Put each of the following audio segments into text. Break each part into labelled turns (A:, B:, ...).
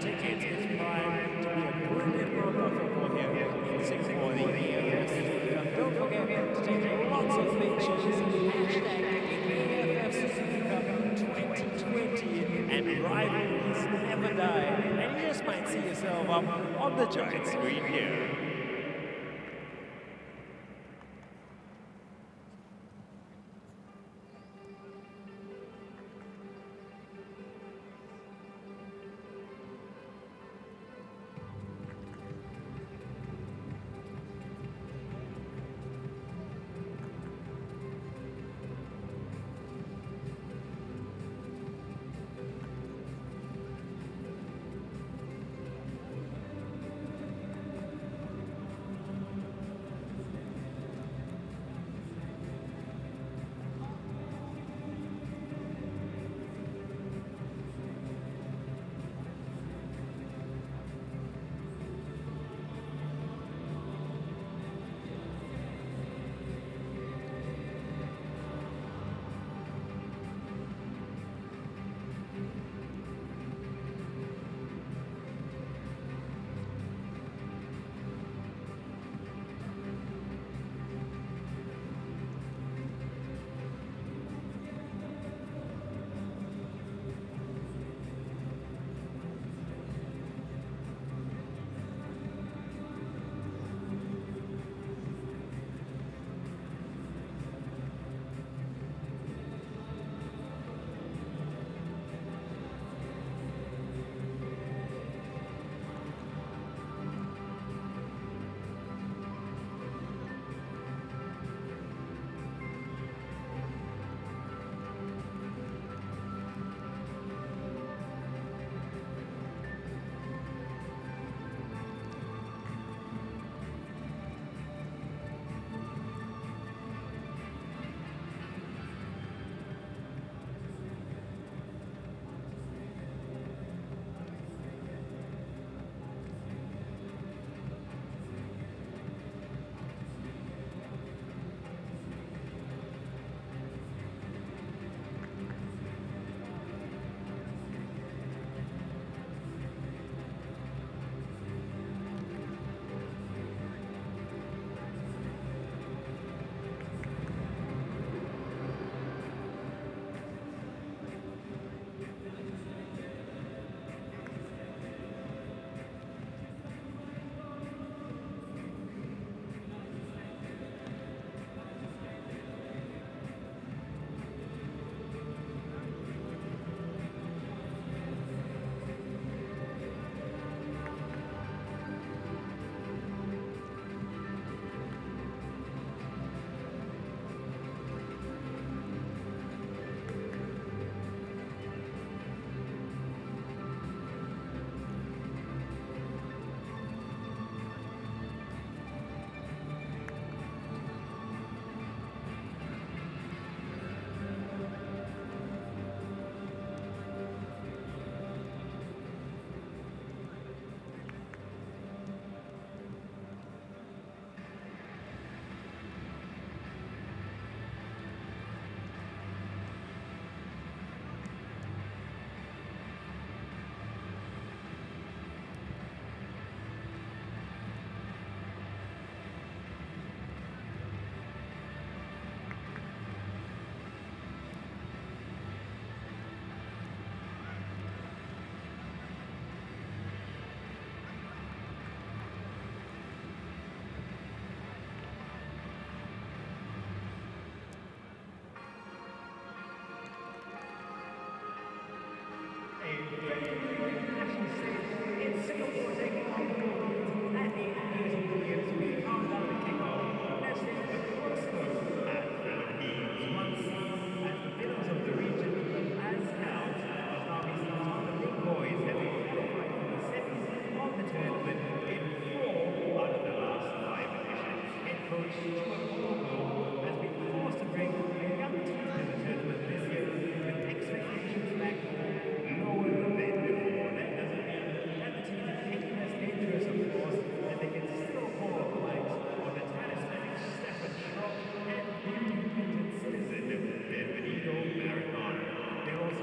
A: Tickets is primed to be a brilliant road of football here in Singapore, the AFF Suzuki Cup. Don't forget to take lots of pictures, hashtag AFF Suzuki Cup 2020, and rivalries never die. And you just might see yourself up on the giant screen here.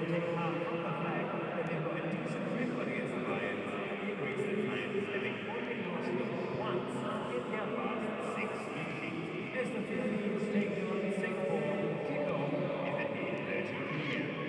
A: to take part from the flag, but they've got a decent record against the Lions in recent times, having only lost once in their last 6 meetings. As the Philippines take on Singapore, kickoff is at 8:30 p.m.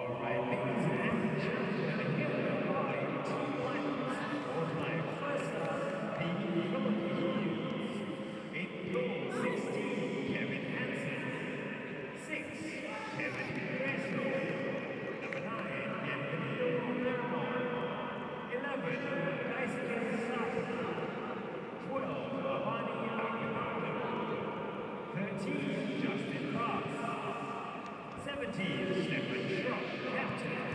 A: Alright, ladies and gentlemen, here are two lineups for my first up, the Philippines. In goal 16, Kevin Hansen. 6, Kevin Resto. Number 9, Bienvenido Lermon. 11, Daisuke Sato. 12, Avani Aguinaldo. 13, Justin Ross. 17, Stefan Schrock, captain.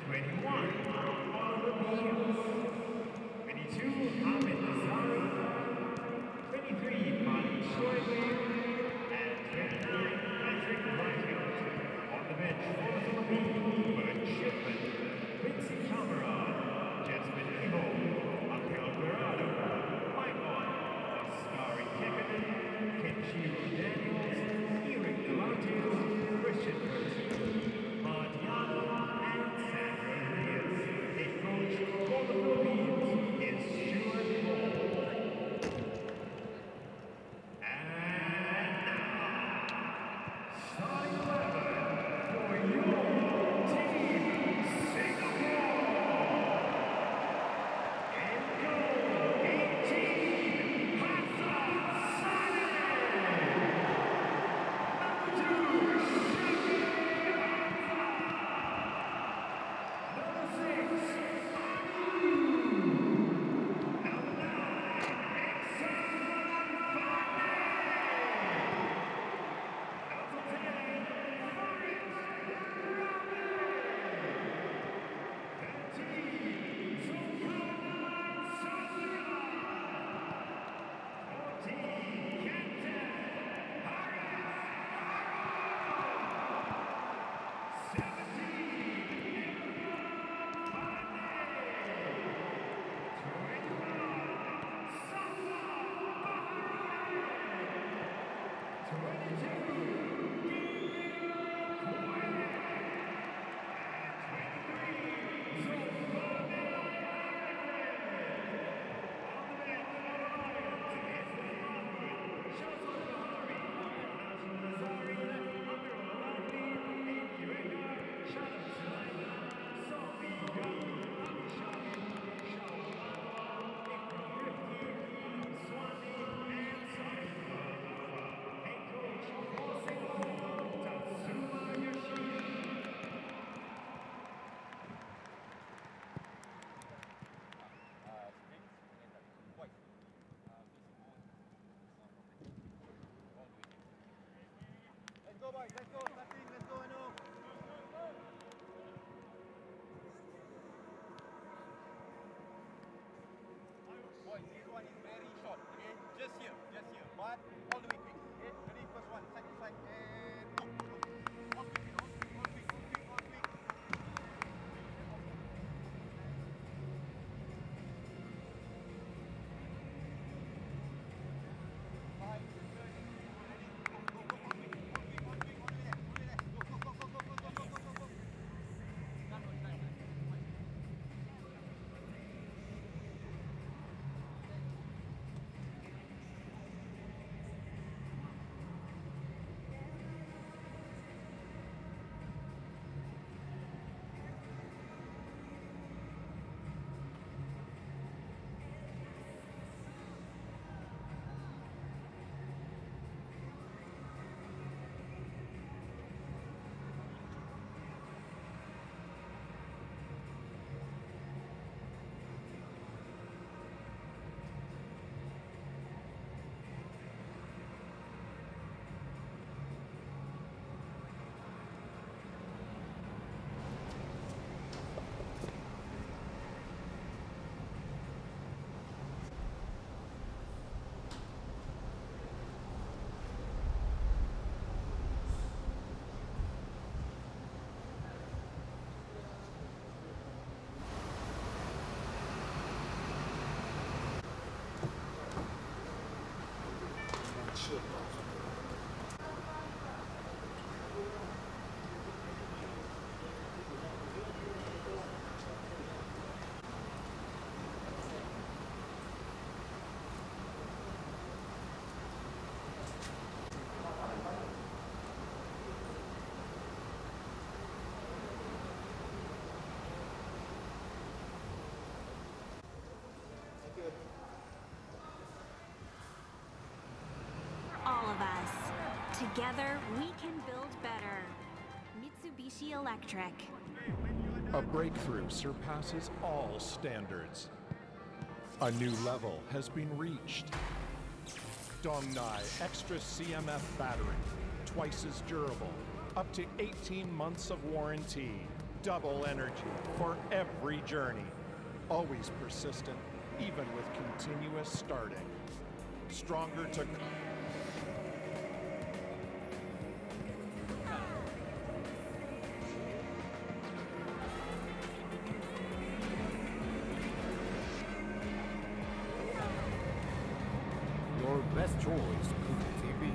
A: 21, Oliver Beals. 22, Ahmed Nazari. 23, Mali Shoibe. And 29, Patrick Reichelt. On the bench for the Philippines, Bert Shipman, Quincy Cameron, Jasmine Evo, Angel Berardo, Maimon, Oskari Kekkonen, Kenshiro Daniels, Eric Galantis, Christian Bertie, Martiano, and Sandra Reyes. Head coach for the Philippines is Stuart Hall. And now, starting 11 for your team, Singapore. In goal, 18, Hassan Saleh. Number 2, Shaki Hamza. Number 6, Anu. Number 9, Exxon Fane. Number 10, Farid Rabi. 13, Zulkarnain Sazia. 14, Captain Haris Aaron. 17, Imran Pandey. 21, Safa Bahrain. 22, Gabriel Quayle. And 23, Zulkarnain on the bench for the Lions is Mohammed Shazwan Bahari, Nazim Nazari, Amir Al-Adli, Inyuega, Shadow Sulaiman, Sophie Young, Abi Shahid, Shaul Anwar, Ikram Rifki, Adam Swani, and Saifullah Alfa. Head coach for Singapore, Tatsuma Yoshida.
B: Let's go, boys. Let's go. Starting. Let's go, Anu. Boys, this one is very short. Okay, just here, but all the way quick. Okay, ready? First one, side to side, and go. All quick, all quick. 5 seconds. Ready? Go, quick, all quick, all the way there.
C: Together, we can build better. Mitsubishi Electric.
D: A breakthrough surpasses all standards. A new level has been reached. Dongnai Extra CMF battery, twice as durable, up to 18 months of warranty, double energy for every journey. Always persistent, even with continuous starting. Stronger to...
E: Your best choice, Google TV.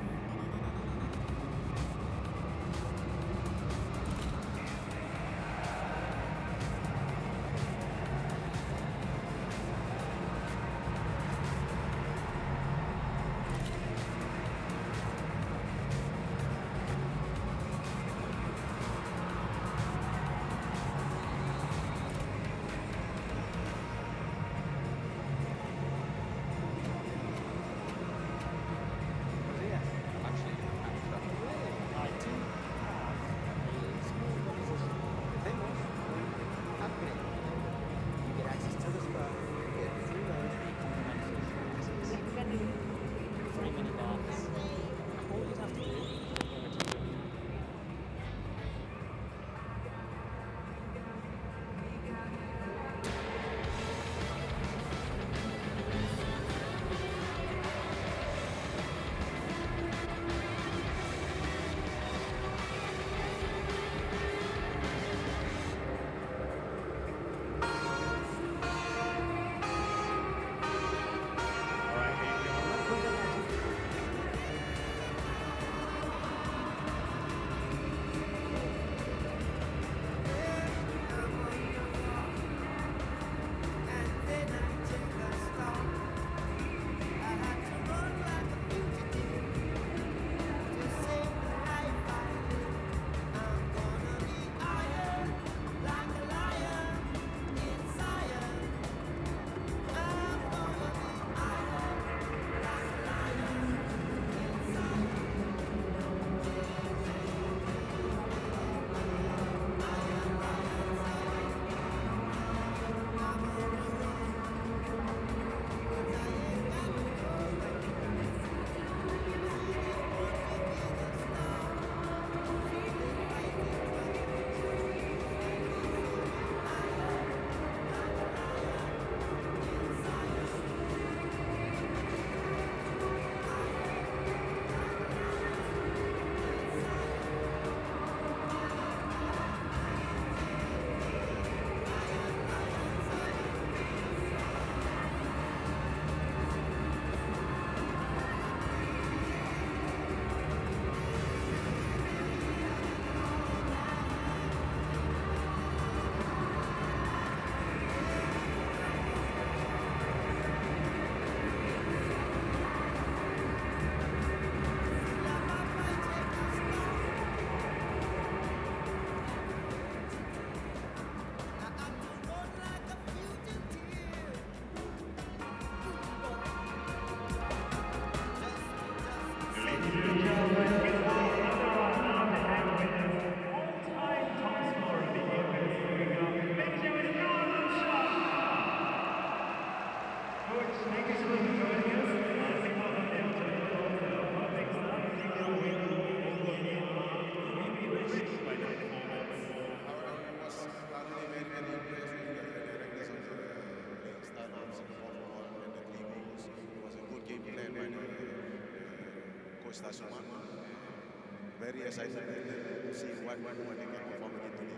B: Very excited to see what they can perform again today.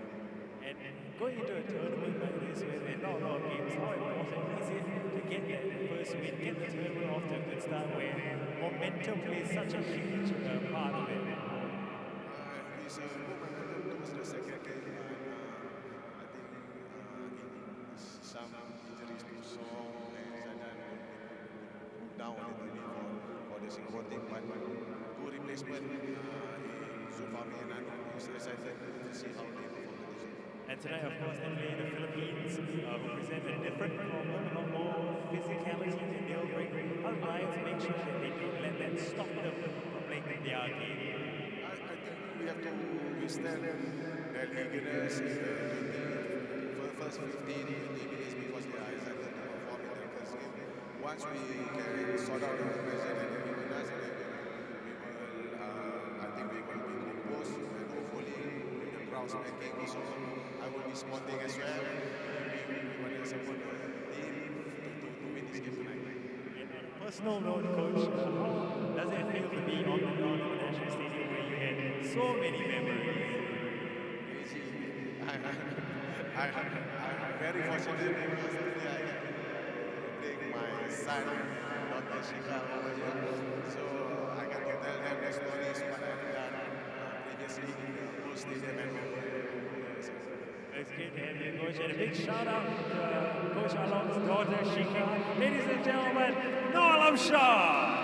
A: And going into a tournament like this where there are not a lot of games, how important is it to get that first win, get the tournament off to a good start where momentum plays such a huge part of it?
B: It's a good momentum towards the second game. I think some injuries to Song and Zidane will down a little bit for the Singapore team, but good replacement in Zufami and Anu. It's excited to see how they perform this year.
A: And tonight, of course, they play the Philippines, who present a different problem, a lot more physicality than they'll bring. Our Lions make sure that they don't let that stop them from playing their game.
B: to withstand their eagerness in the first 15, 20 minutes because they are excited to perform in their first game. Once we can sort out the pressure that they're giving us, then I think we will be composed and hopefully with the crowds backing also, I will be supporting as well. We want to support the team to win this game tonight.
A: Personal note, Coach, how does it feel to be on the ground in the National Stadium where you had so many memories?
B: I'm very fortunate because today I get to bring my son, Dr. Shika, over here. So I got to tell them the stories what I've done previously in the whole stadium and
A: It's great to have you, Coach, and a big shout out to Coach Alam's daughter, Shika. Ladies and gentlemen, Noah Alam Shah.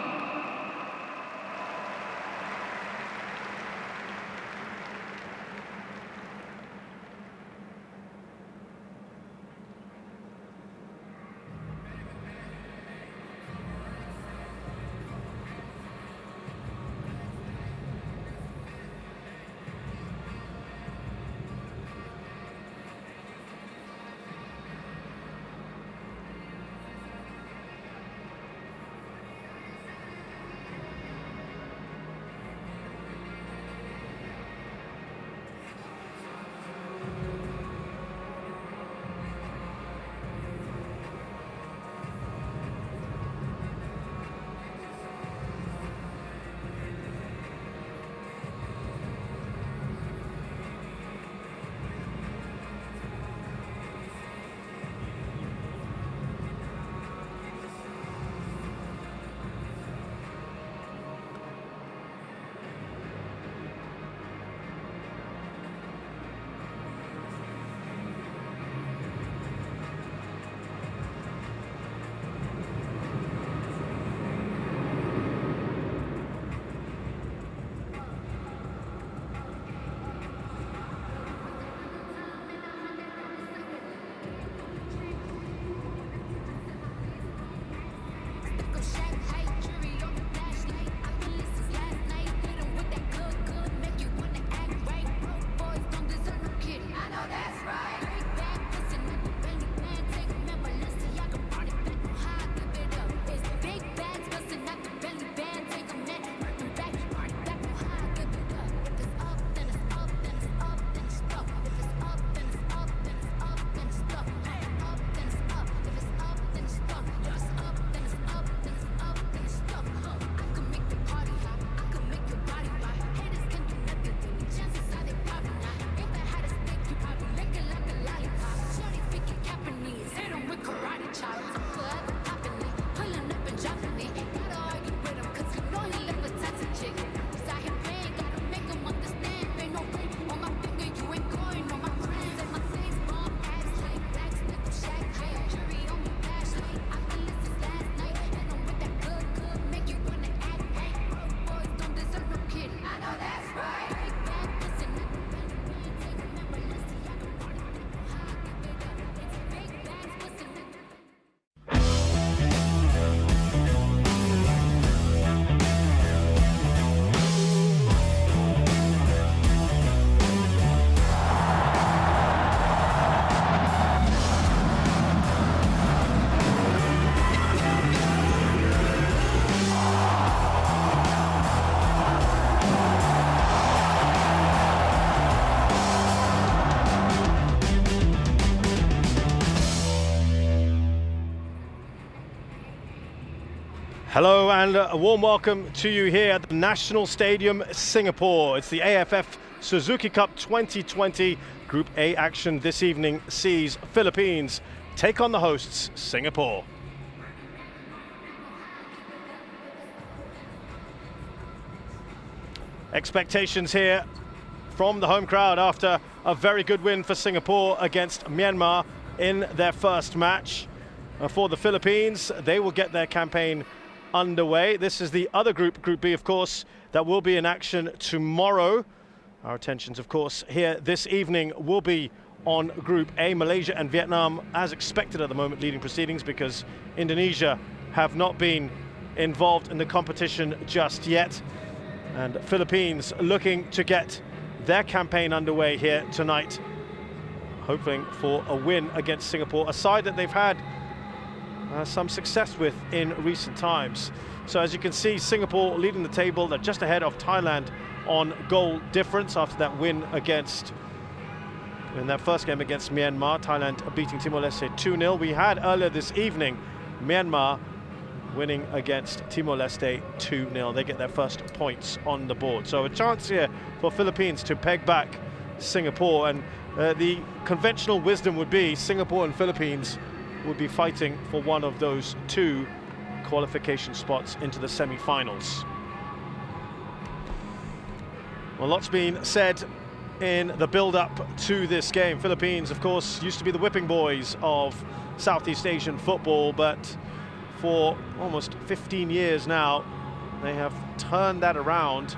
F: Hello and a warm welcome to you here at the National Stadium, Singapore. It's the AFF Suzuki Cup 2020 Group A action this evening sees Philippines take on the hosts, Singapore. Expectations here from the home crowd after a very good win for Singapore against Myanmar in their first match. For the Philippines, they will get their campaign underway. This is the other group, Group B, of course, that will be in action tomorrow. Our attentions, of course, here this evening will be on Group A. Malaysia and Vietnam, as expected at the moment, leading proceedings because Indonesia have not been involved in the competition just yet. And Philippines looking to get their campaign underway here tonight, hoping for a win against Singapore, a side that they've had some success with in recent times. So as you can see, Singapore leading the table. They're just ahead of Thailand on goal difference after that win in that first game against Myanmar. Thailand beating Timor-Leste 2-0. We had earlier this evening Myanmar winning against Timor-Leste 2-0. They get their first points on the board. So a chance here for Philippines to peg back Singapore, and the conventional wisdom would be Singapore and Philippines would be fighting for one of those two qualification spots into the semi-finals. Well, lots been said in the build-up to this game. Philippines, of course, used to be the whipping boys of Southeast Asian football, but for almost 15 years now, they have turned that around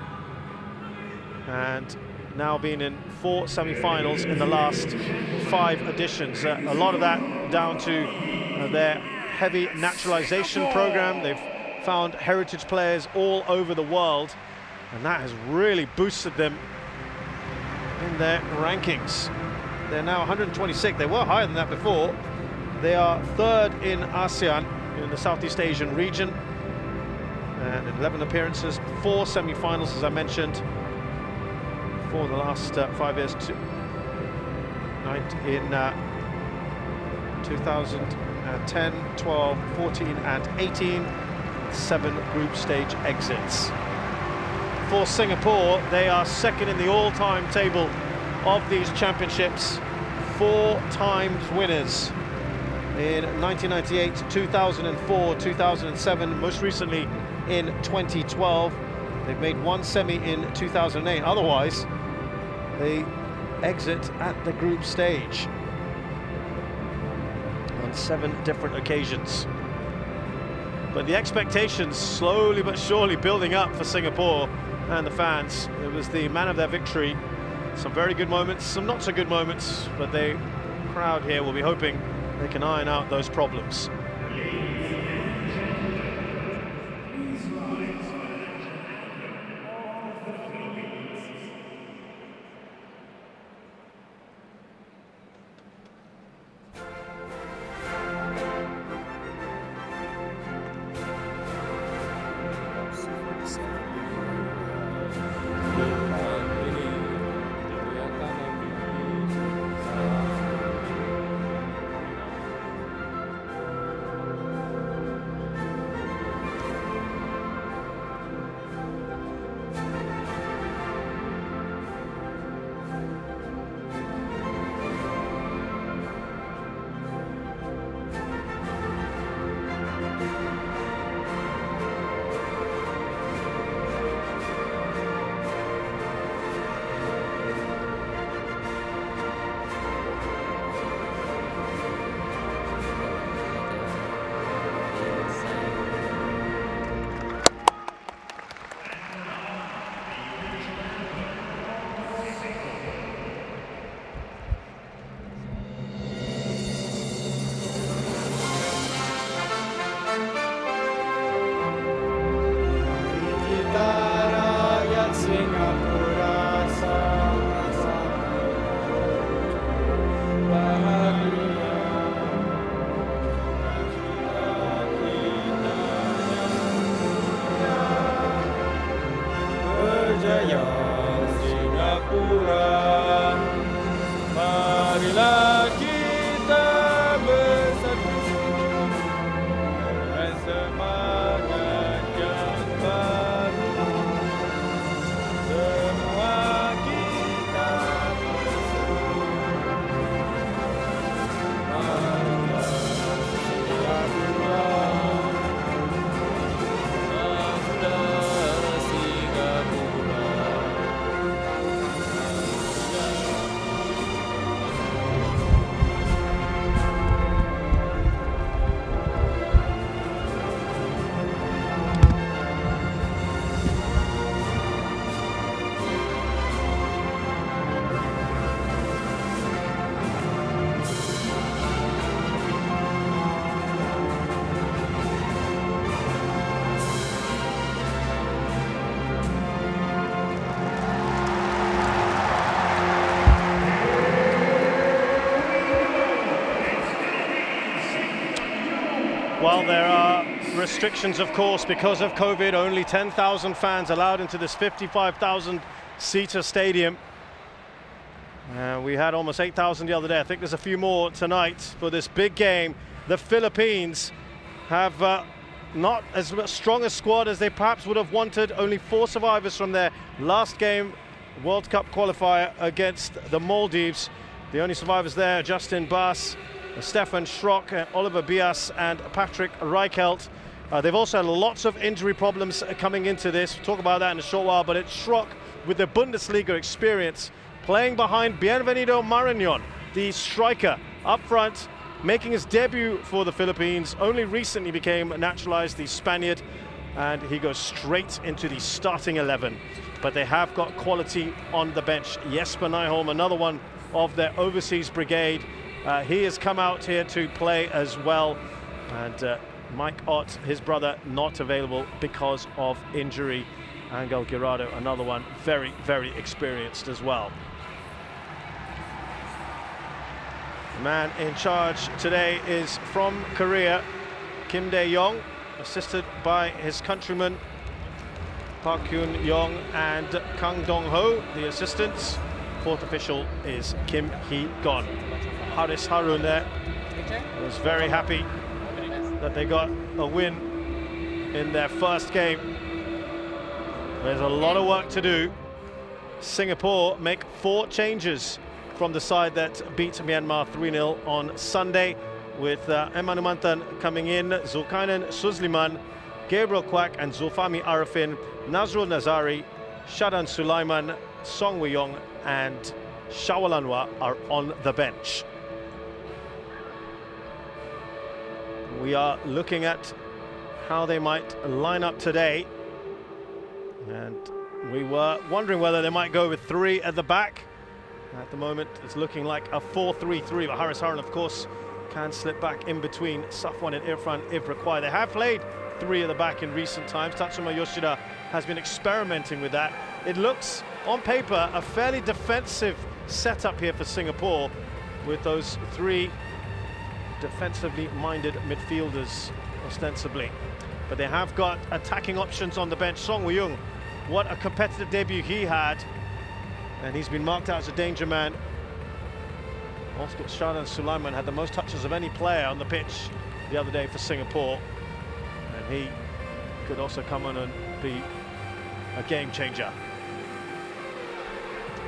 F: and now been in 4 semi-finals in the last 5 editions. A lot of that down to their heavy naturalization program. They've found heritage players all over the world, and that has really boosted them in their rankings. They're now 126. They were higher than that before. They are 3rd in ASEAN, in the Southeast Asian region, and in 11 appearances, 4 semi-finals, as I mentioned, for the last 5 years. In 2010, 12, 14 and 18, 7 group stage exits. For Singapore, they are 2nd in the all-time table of these championships, 4 times winners in 1998, 2004, 2007, most recently in 2012. They've made 1 semi in 2008. Otherwise, they exit at the group stage on 7 different occasions. But the expectations slowly but surely building up for Singapore and the fans. It was the man of their victory. Some very good moments, some not so good moments, but the crowd here will be hoping they can iron out those problems. Well, there are restrictions, of course, because of COVID. Only 10,000 fans allowed into this 55,000-seater stadium. We had almost 8,000 the other day. I think there's a few more tonight for this big game. The Philippines have not as strong a squad as they perhaps would have wanted. Only 4 survivors from their last game, World Cup qualifier against the Maldives. The only survivors there, Justin Bass, Stefan Schrock, Oliver Bias and Patrick Reichelt. They've also had lots of injury problems coming into this. We'll talk about that in a short while, but it's Schrock with the Bundesliga experience, playing behind Bienvenido Marañón, the striker up front, making his debut for the Philippines. Only recently became naturalized, the Spaniard, and he goes straight into the starting 11. But they have got quality on the bench. Jesper Nyholm, another one of their overseas brigade. He has come out here to play as well. And Mike Ott, his brother, not available because of injury. Angel Guirado, another one, very, very experienced as well. The man in charge today is from Korea, Kim Dae-yong, assisted by his countrymen Park Hyun-yong and Kang Dong-ho, the assistants. Fourth official is Kim Hee-gon. Haris Harun there was very happy that they got a win in their first game. There's a lot of work to do. Singapore make 4 changes from the side that beat Myanmar 3-0 on Sunday, with Emanumantan coming in, Zulkarnain Suzliman, Gabriel Kwak and Zulfami Arifin, Nazrul Nazari, Shadan Sulaiman, Song Woo-yong and Shawalanwa are on the bench. We are looking at how they might line up today, and we were wondering whether they might go with 3 at the back. At the moment it's looking like a 4-3-3, but Haris Harun of course can slip back in between Safwan and Irfan if required. They have played 3 at the back in recent times. Tatsuma Yoshida has been experimenting with that. It looks on paper a fairly defensive setup here for Singapore, with those 3 defensively minded midfielders ostensibly, but they have got attacking options on the bench. Song Woo-young, what a competitive debut he had, and he's been marked out as a danger man. Oscar Shadan Sulaiman had the most touches of any player on the pitch the other day for Singapore, and he could also come on and be a game changer.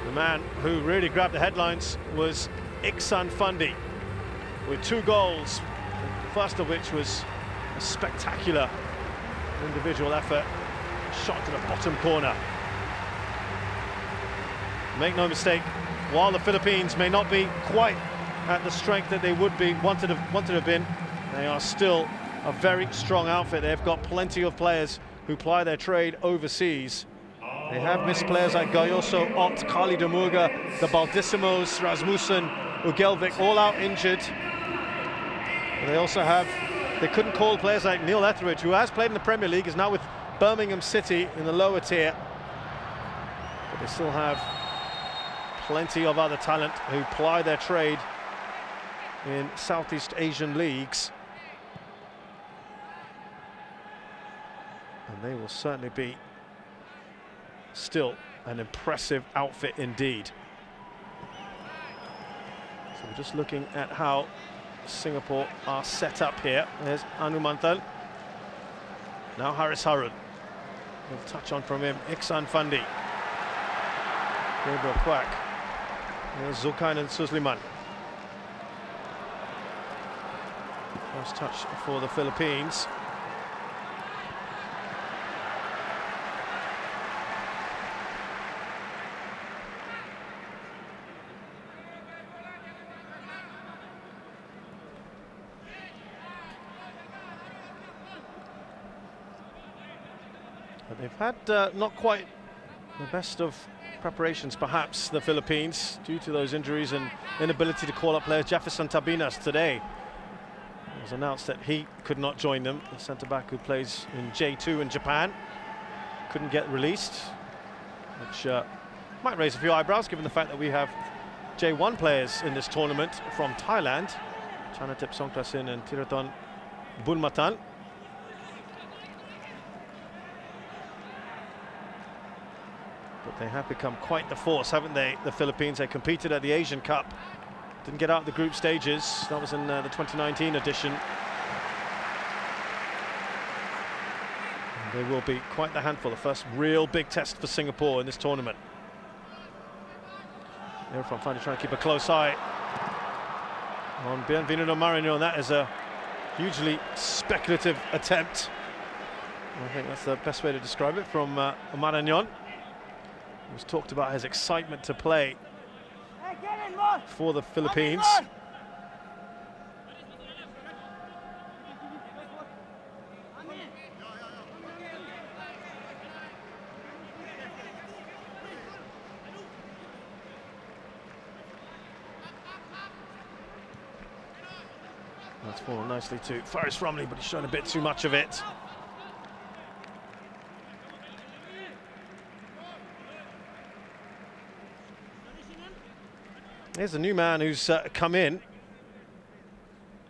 F: The man who really grabbed the headlines was Iksan Fundi, with 2 goals, the first of which was a spectacular individual effort, shot to the bottom corner. Make no mistake, while the Philippines may not be quite at the strength that they would be wanted to have been, they are still a very strong outfit. They've got plenty of players who ply their trade overseas. They have missed players like Gayoso, Ott, Kali Demurga, the Baldissimos, Rasmussen, Ugelvik, all out injured. And they also have, they couldn't call players like Neil Etheridge, who has played in the Premier League, is now with Birmingham City in the lower tier. But they still have plenty of other talent who ply their trade in Southeast Asian leagues. And they will certainly be still an impressive outfit indeed. So we're just looking at how Singapore are set up here. There's Anumanthal. Now Haris Harun. We'll touch on from him. Iksan Fundi. Gabriel Kwak. There's Zulkarnain Suzliman. First touch for the Philippines. But they've had not quite the best of preparations, perhaps, the Philippines, due to those injuries and inability to call up players. Jefferson Tabinas today, it was announced that he could not join them. The centre-back who plays in J2 in Japan couldn't get released, which might raise a few eyebrows given the fact that we have J1 players in this tournament from Thailand. Chanatip Songkrasin and Tiraton Bunmatan. But they have become quite the force, haven't they, the Philippines? They competed at the Asian Cup, didn't get out of the group stages. That was in the 2019 edition. And they will be quite the handful, the first real big test for Singapore in this tournament. Irfan finally trying to keep a close eye on Bienvenido Marañón. That is a hugely speculative attempt. I think that's the best way to describe it from Marañón. It was talked about his excitement to play for the Philippines. That's fallen nicely to Faris Ramli, but he's shown a bit too much of it. Here's a new man who's come in.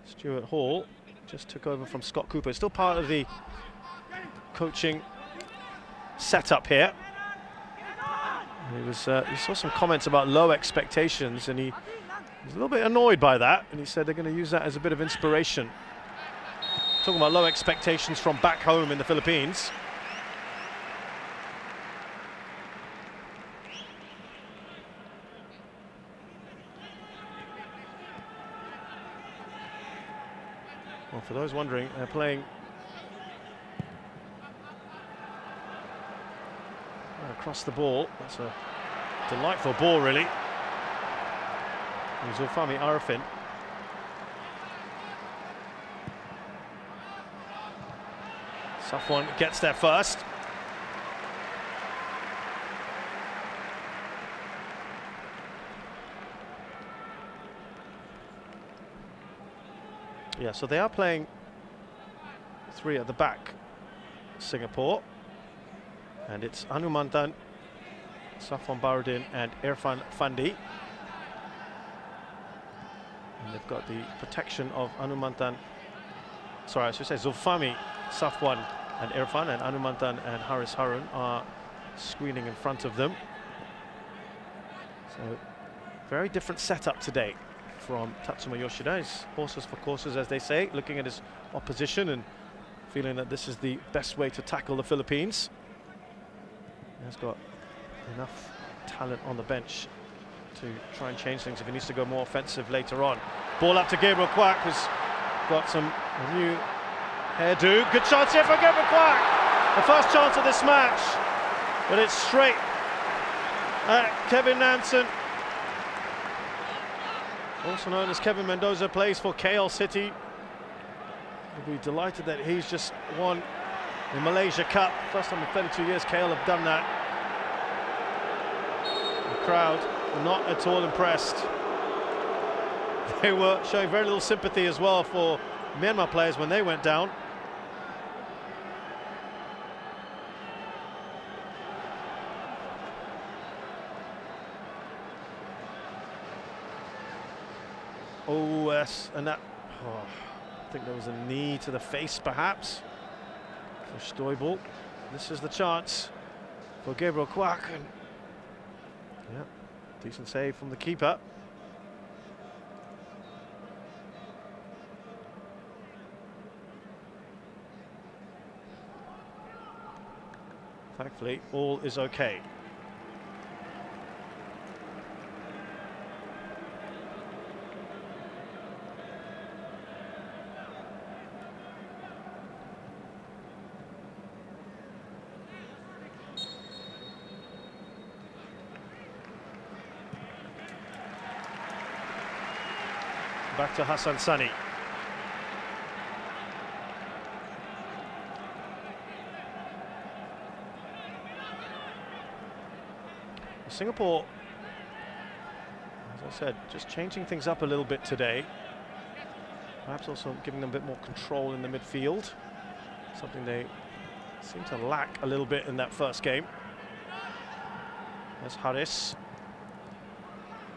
F: Stuart Hall just took over from Scott Cooper. Still part of the coaching setup here. He saw some comments about low expectations, and he was a little bit annoyed by that, and he said they're going to use that as a bit of inspiration. Talking about low expectations from back home in the Philippines. Well, for those wondering, they're playing across the ball. That's a delightful ball, really. Zulfami Arifin. Safwan gets there first. Yeah, so they are playing three at the back, Singapore. And it's Hanumantan, Safwan Baharudin and Irfan Fandi. And they've got the protection of Hanumantan, sorry, I should say Zulfami, Safwan and Irfan, and Hanumantan and Haris Harun are screening in front of them. So, very different setup today from Tatsuma Yoshida. He's horses for courses, as they say, looking at his opposition and feeling that this is the best way to tackle the Philippines. He's got enough talent on the bench to try and change things if he needs to go more offensive later on. Ball up to Gabriel Kwak, who's got some new hairdo. Good chance here for Gabriel Kwak. The first chance of this match, but it's straight at Kevin Nansen. Also known as Kevin Mendoza, plays for KL City. We'll be delighted that he's just won the Malaysia Cup. First time in 32 years KL have done that. The crowd not at all impressed. They were showing very little sympathy as well for Myanmar players when they went down. Oh, yes, and that, I think there was a knee to the face perhaps for Stoibel. This is the chance for Gabriel Kwak, and yeah, decent save from the keeper. Thankfully, all is okay. Back to Hassan Sani. Singapore, as I said, just changing things up a little bit today. Perhaps also giving them a bit more control in the midfield. Something they seem to lack a little bit in that first game. There's Haris.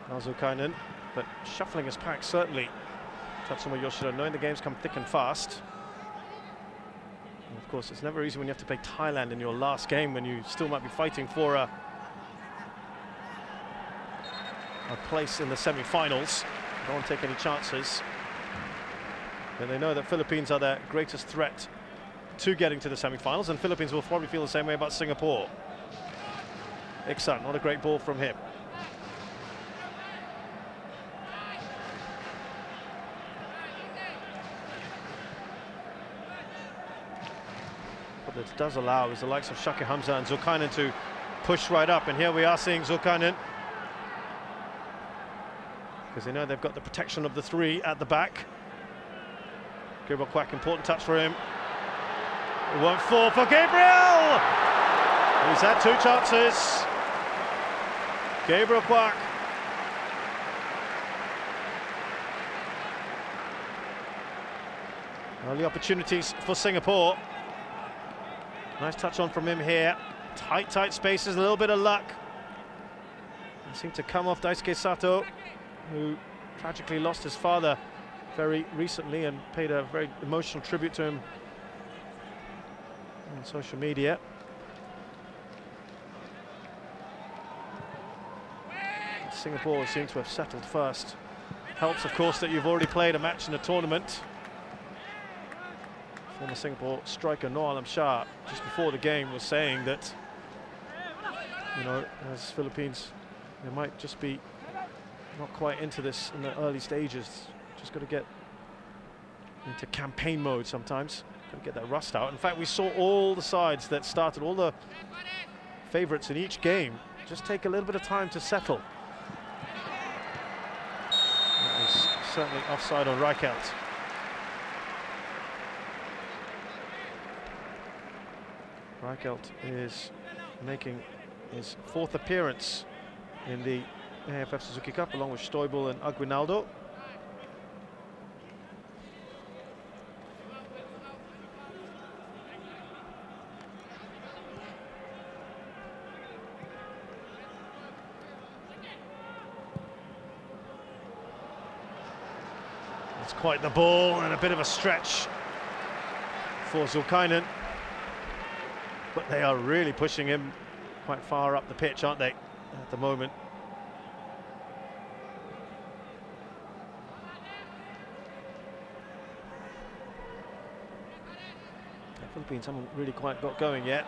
F: Nazukainen, but shuffling his pack certainly. Tatsuma Yoshida, knowing the game's come thick and fast. Of course, it's never easy when you have to play Thailand in your last game, when you still might be fighting for a place in the semi-finals. Don't want to take any chances. And they know that Philippines are their greatest threat to getting to the semi-finals, and Philippines will probably feel the same way about Singapore. Iksan, not a great ball from him. What it does allow is the likes of Shakir Hamza and Zulkarnain to push right up, and here we are seeing Zulkarnain, because they know they've got the protection of the three at the back. Gabriel Kwak, important touch for him. It won't fall for Gabriel! He's had two chances. Gabriel Kwak. Early opportunities for Singapore. Nice touch on from him here. Tight spaces, a little bit of luck. It seemed to come off Daisuke Sato, who tragically lost his father very recently and paid a very emotional tribute to him on social media. Singapore seems to have settled first. Helps, of course, that you've already played a match in the tournament. Former Singapore striker Noor Alam Shah, just before the game, was saying that, you know, as Philippines, they might just be not quite into this in the early stages. Just got to get into campaign mode sometimes. Got to get that rust out. In fact, we saw all the sides that started, all the favourites in each game, just take a little bit of time to settle. That was certainly offside on Reichelt. Reichelt is making his fourth appearance in the AFF Suzuki Cup, along with Stoibel and Aguinaldo. It's quite the ball, and a bit of a stretch for Zulkarnain. But they are really pushing him quite far up the pitch, aren't they, at the moment? The Philippines haven't really quite got going yet.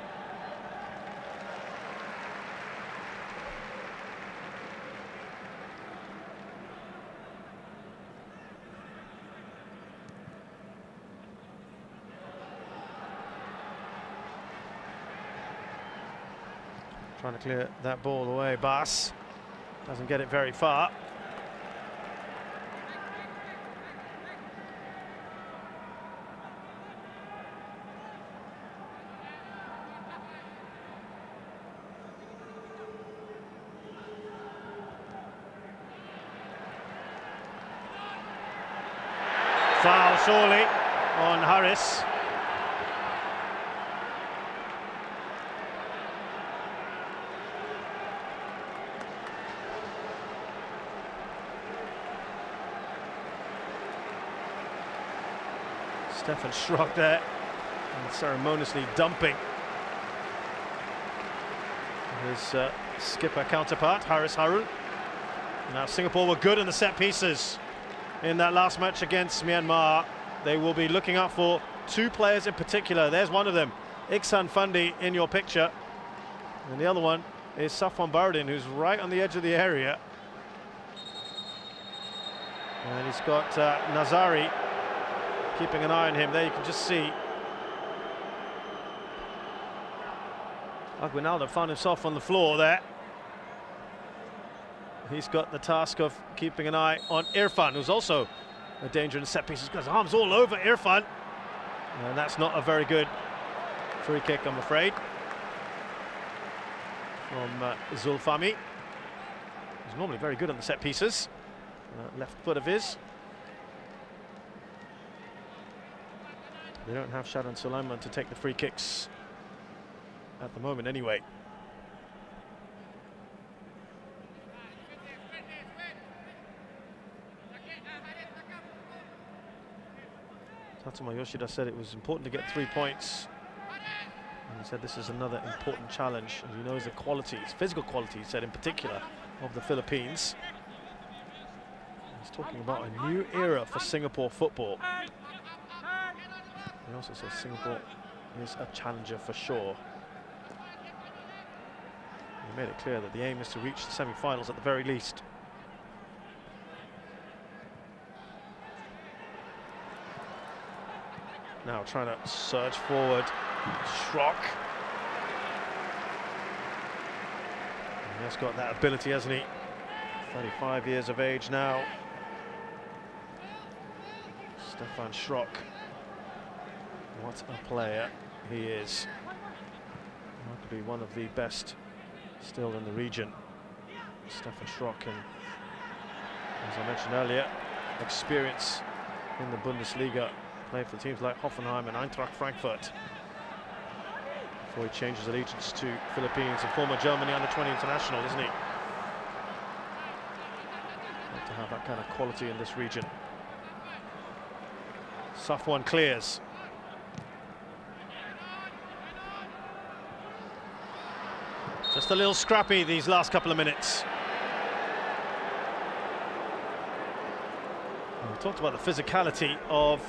F: Trying to clear that ball away. Bas doesn't get it very far. Foul surely on Harris. Stefan Schrock there, and ceremoniously dumping his skipper counterpart, Haris Harun. Now Singapore were good in the set pieces in that last match against Myanmar. They will be looking out for two players in particular. There's one of them, Iksan Fundi, in your picture. And the other one is Safwan Baradin, who's right on the edge of the area. And he's got Nazari keeping an eye on him. There you can just see Aguinaldo found himself on the floor there. He's got the task of keeping an eye on Irfan, who's also a danger in the set pieces. He's got his arms all over Irfan, and that's not a very good free kick, I'm afraid, from Zulfami. He's normally very good on the set pieces. Left foot of his. They don't have Shadan Sulaiman to take the free kicks at the moment anyway. Tatsuma Yoshida said it was important to get 3 points said this is another important challenge. As he knows the qualities, physical qualities, he said in particular, of the Philippines. He's talking about a new era for Singapore football. He also says Singapore is a challenger for sure. He made it clear that the aim is to reach the semi-finals at the very least. Now trying to surge forward, Schrock. He has got that ability, hasn't he? 35 years of age now. Stefan Schrock. What a player he is. Arguably one of the best still in the region. Stefan Schrock, and as I mentioned earlier, experience in the Bundesliga. Played for teams like Hoffenheim and Eintracht Frankfurt before he changes allegiance to Philippines, a former Germany under-20 international, isn't he? Like to have that kind of quality in this region. Safwan clears. Just a little scrappy these last couple of minutes. We talked about the physicality of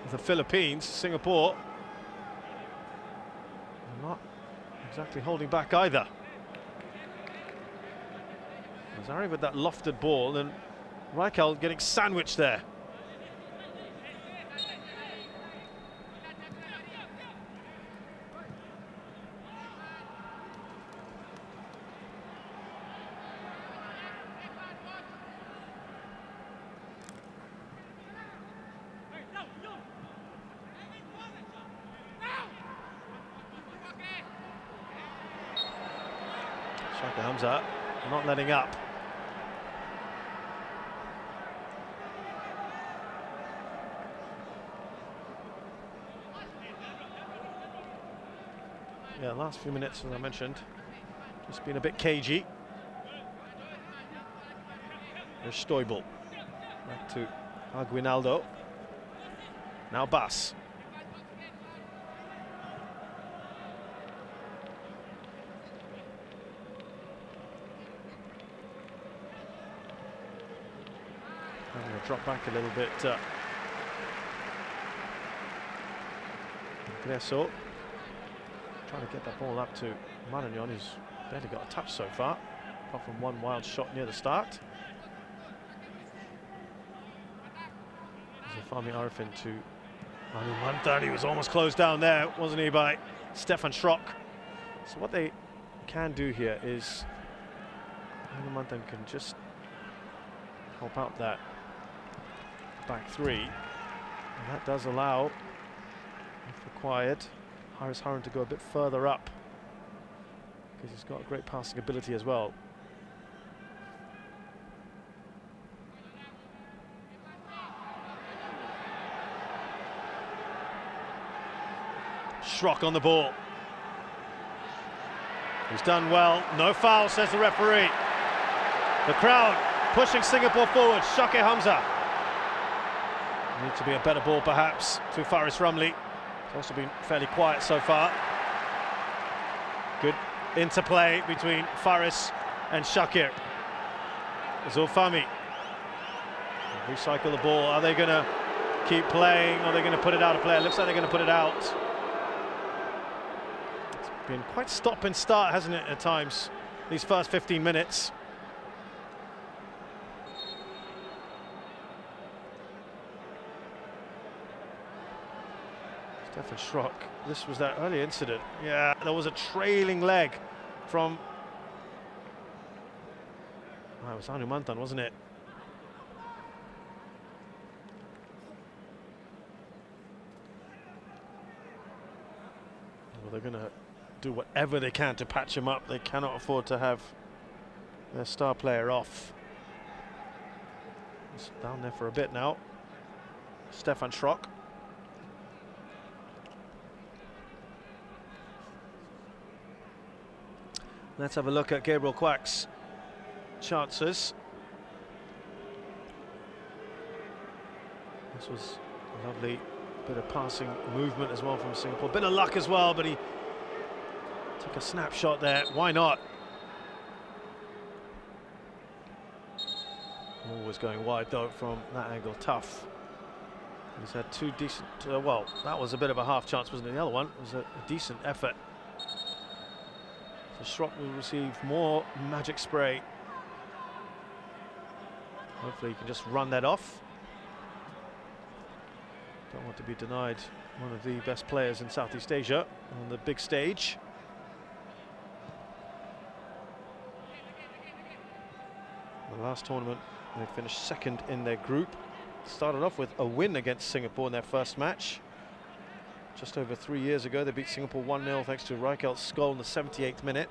F: the Philippines. Singapore not exactly holding back either. Azari with that lofted ball, and Reichel getting sandwiched there. Hamza not letting up. Yeah, last few minutes, as I mentioned, just been a bit cagey. There's Stoibel. Back to Aguinaldo. Now Bass. I'm going to drop back a little bit. Gresso trying to get that ball up to Marignon, who's barely got a touch so far, apart from one wild shot near the start. Fahmi Arifin to Manu Mantan. He was almost closed down there, wasn't he, by Stefan Schrock. So what they can do here is Manu Mantan can just help out that back three, and that does allow, if required, Haris Harun to go a bit further up, because he's got great passing ability as well. Schrock on the ball. He's done well. No foul, says the referee. The crowd pushing Singapore forward. Shake Hamza. Need to be a better ball, perhaps, to Faris Ramli. It's also been fairly quiet so far. Good interplay between Faris and Shakir. Zulfami. Recycle the ball. Are they going to keep playing, or are they going to put it out of play? It looks like they're going to put it out. It's been quite stop and start, hasn't it, at times, these first 15 minutes. Stefan Schrock, this was that early incident. Yeah, there was a trailing leg from... Oh, it was Anu Mantan, wasn't it? Well, they're going to do whatever they can to patch him up. They cannot afford to have their star player off. He's down there for a bit now. Stefan Schrock. Let's have a look at Gabriel Quack's chances. This was a lovely bit of passing movement as well from Singapore. Bit of luck as well, but he Take a snapshot there, why not? Always going wide though from that angle, tough. He's had two decent, well, that was a bit of a half chance, wasn't it? The other one was a decent effort. So Schrock will receive more magic spray. Hopefully he can just run that off. Don't want to be denied one of the best players in Southeast Asia on the big stage. The last tournament, they finished second in their group. Started off with a win against Singapore in their first match. Just over 3 years ago, they beat Singapore 1-0 thanks to Rijkaard's goal in the 78th minute.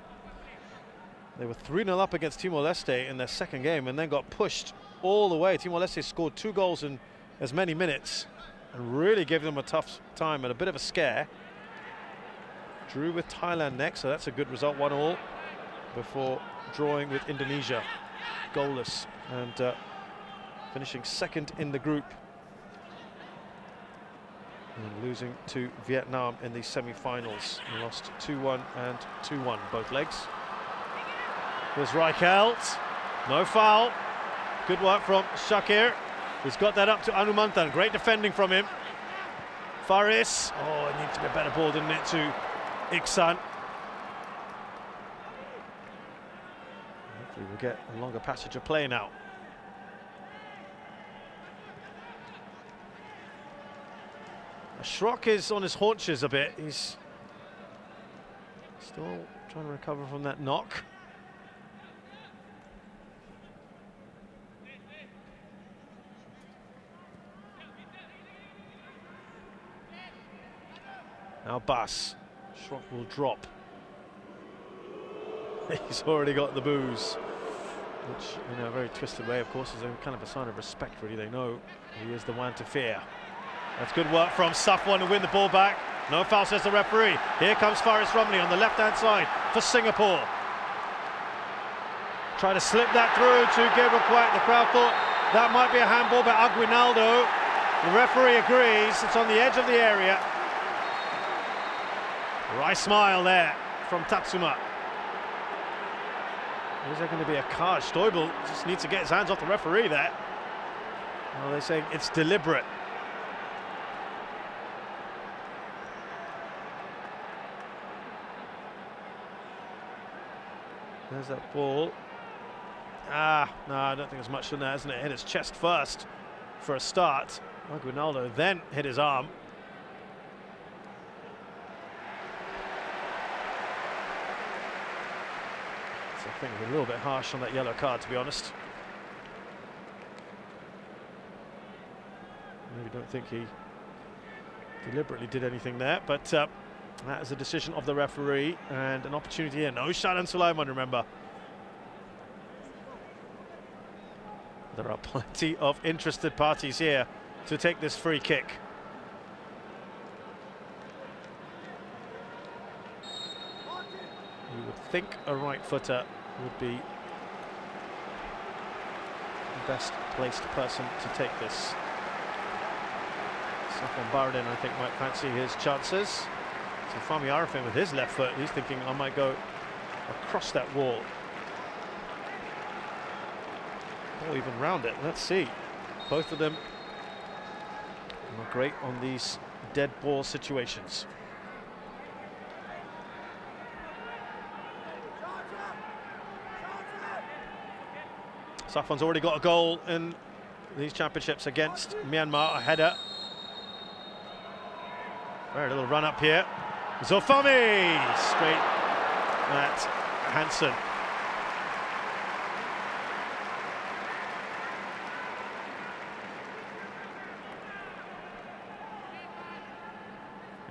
F: They were 3-0 up against Timor-Leste in their second game and then got pushed all the way. Timor-Leste scored 2 goals in as many minutes and really gave them a tough time and a bit of a scare. Drew with Thailand next, so that's a good result, 1-1, before drawing with Indonesia, goalless, and finishing second in the group and losing to Vietnam in the semi-finals. They lost 2-1 and 2-1, both legs. Here's Rijkaard, no foul. Good work from Shakir. He's got that up to Anumantan, great defending from him. Faris, oh, it needs to be a better ball, didn't it, to Iksan. Hopefully we'll get a longer passage of play now. Schrock is on his haunches a bit. He's still trying to recover from that knock. Now Bas. Schrock will drop. He's already got the booze, which, in a very twisted way, of course, is a kind of a sign of respect, really. They know he is the one to fear. That's good work from Safwan to win the ball back. No foul, says the referee. Here comes Faris Romney on the left-hand side for Singapore. Try to slip that through to Gabriel Quack. The crowd thought that might be a handball by Aguinaldo. The referee agrees. It's on the edge of the area. Wry smile there from Tatsuma. Is there going to be a card? Stoibel just needs to get his hands off the referee there. Well, they're saying it's deliberate. There's that ball. No, I don't think there's much in there, isn't it? It hit his chest first for a start. Aguinaldo then hit his arm. So I think a little bit harsh on that yellow card, to be honest. Maybe don't think he deliberately did anything there, but that is a decision of the referee and an opportunity here. No Shalan Sulaiman, remember. There are plenty of interested parties here to take this free kick. You would think a right footer would be the best placed person to take this. Safwan Baradin, I think, might fancy his chances. So Fahmi Arifin with his left foot, he's thinking I might go across that wall. Or even round it, let's see. Both of them are great on these dead ball situations. Safwan's already got a goal in these championships against Myanmar, a header. Very little run up here. Zofami straight at Hansen.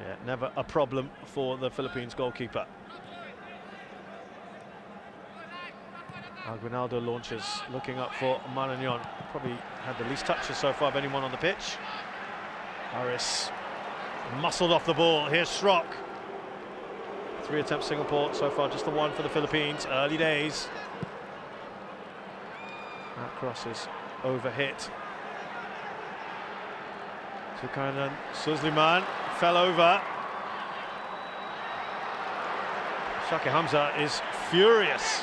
F: Yeah, never a problem for the Philippines goalkeeper. Aguinaldo launches, looking up for Mananyon. Probably had the least touches so far of anyone on the pitch. Harris muscled off the ball. Here's Schrock. 3 attempts Singapore, so far just the 1 for the Philippines. Early days. That cross is overhit. Sukanan Susliman fell over. Shake Hamza is furious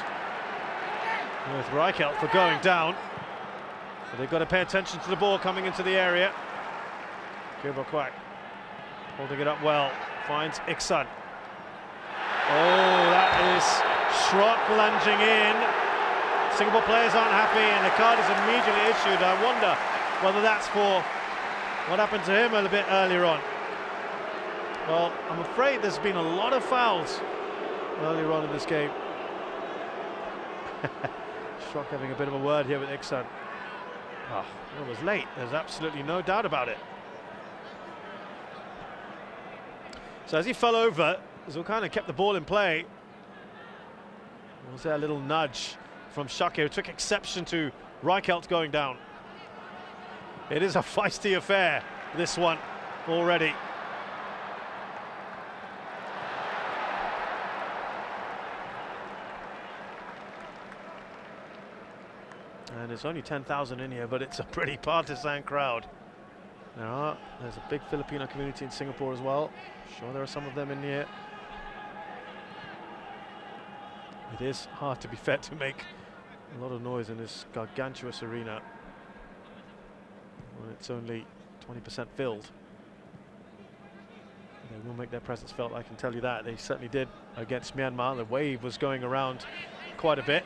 F: with Reichelt for going down. But they've got to pay attention to the ball coming into the area. Gabriel Kwak holding it up well, finds Iksan. Oh, that is Schrock lunging in. Singapore players aren't happy and the card is immediately issued. I wonder whether that's for what happened to him a little bit earlier on. Well, I'm afraid there's been a lot of fouls earlier on in this game. Schrock having a bit of a word here with Iksan. Oh, it was late, there's absolutely no doubt about it. So as he fell over, Zulkarnain kept the ball in play. Was there a little nudge from Shake, who took exception to Reichelt going down. It is a feisty affair, this one, already. And it's only 10,000 in here, but it's a pretty partisan crowd. There's a big Filipino community in Singapore as well. Sure, there are some of them in here. It is hard, to be fair, to make a lot of noise in this gargantuous arena when it's only 20% filled. They will make their presence felt, I can tell you that. They certainly did against Myanmar. The wave was going around quite a bit.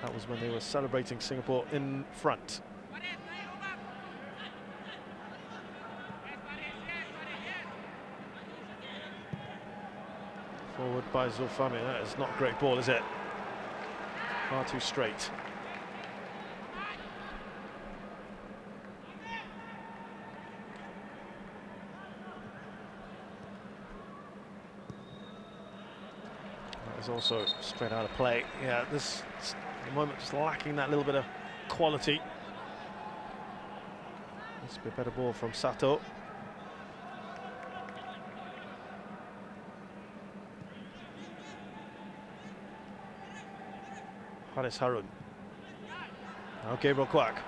F: That was when they were celebrating Singapore in front. Forward by Zulfami. That is not a great ball, is it? Far too straight. That is also straight out of play. Yeah, this at the moment just lacking that little bit of quality. This would be a better ball from Sato. Haris Harun. Now Gabriel Kwak.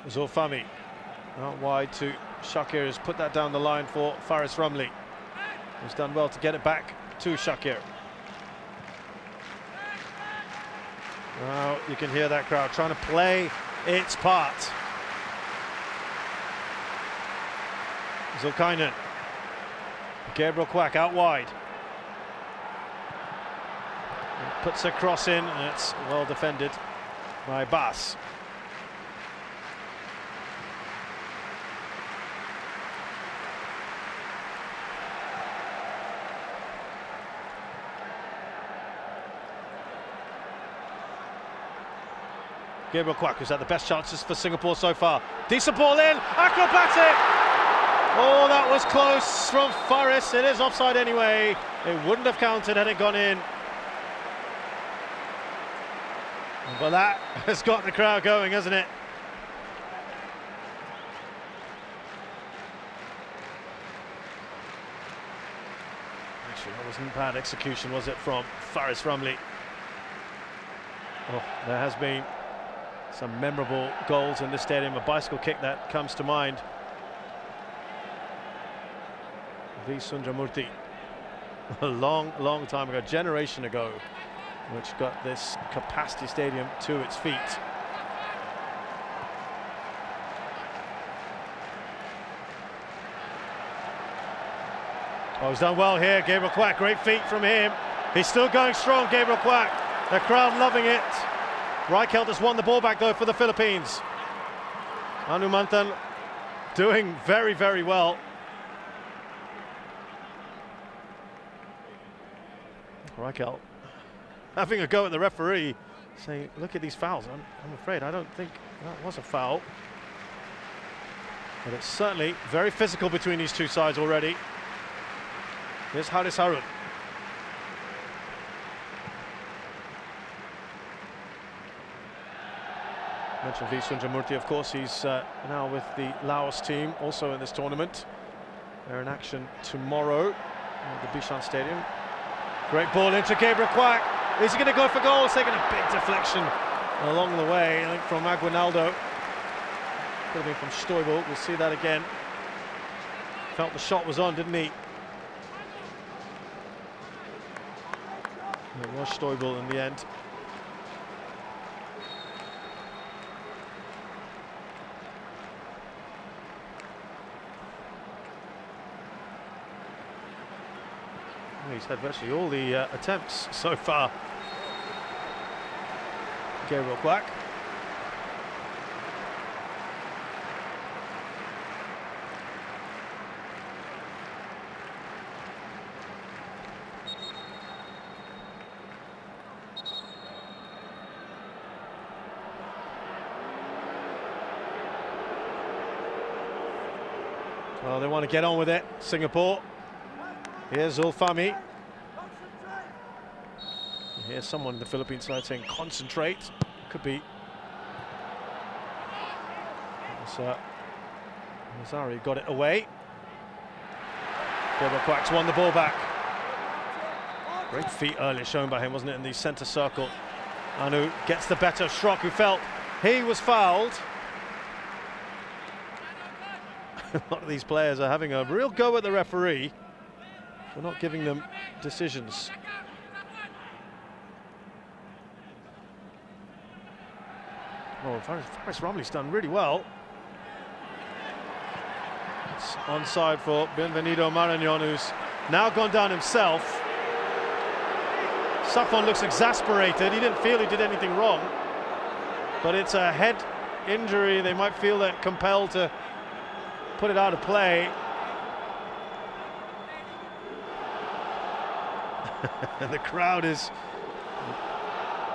F: Zulfami. Out wide to Shakir, has put that down the line for Faris Ramli, who's done well to get it back to Shakir. Now you can hear that crowd trying to play its part. Zulkarnain. Gabriel Kwak out wide. And puts a cross in, and it's well defended by Bas. Gabriel Kwak, who's had the best chances for Singapore so far. Decent ball in, acrobatic! Oh, that was close from Faris. It is offside anyway. It wouldn't have counted had it gone in. But that has got the crowd going, hasn't it? Actually, that wasn't bad execution, was it, from Faris Ramli? Oh, there has been some memorable goals in this stadium. A bicycle kick that comes to mind. V. Sundramoorthy, a long time ago, generation ago, which got this capacity stadium to its feet. Oh, he's done well here, Gabriel Kwak. Great feet from him. He's still going strong, Gabriel Kwak. The crowd loving it. Reichelt has won the ball back though for the Philippines. Anumantan doing very well. Reichelt having a go at the referee, saying, look at these fouls. I'm afraid I don't think that was a foul. But it's certainly very physical between these two sides already. Here's Haris Harun. Mentioned V. Sundramoorthy, of course. He's now with the Laos team, also in this tournament. They're in action tomorrow at the Bishan Stadium. Great ball into Gabriel Quack. Is he going to go for goal? He's taking a big deflection along the way, I think, from Aguinaldo. Could have been from Stoibel. We'll see that again. Felt the shot was on, didn't he? It was Stoibel in the end. He's had virtually all the attempts so far. Gabriel Quack. Well, they want to get on with it, Singapore. Here's Zulfami. Here's someone in the Philippine side saying concentrate. Could be. Nazari got it away. Gabriel Quack's won the ball back. Great feet earlier shown by him, wasn't it, in the centre circle. Anu gets the better of Schrock, who felt he was fouled. A lot of these players are having a real go at the referee for not giving them decisions. Oh, Faris Romley's done really well. It's onside for Bienvenido Marañón, who's now gone down himself. Safon looks exasperated. He didn't feel he did anything wrong, but it's a head injury. They might feel they're compelled to put it out of play. The crowd is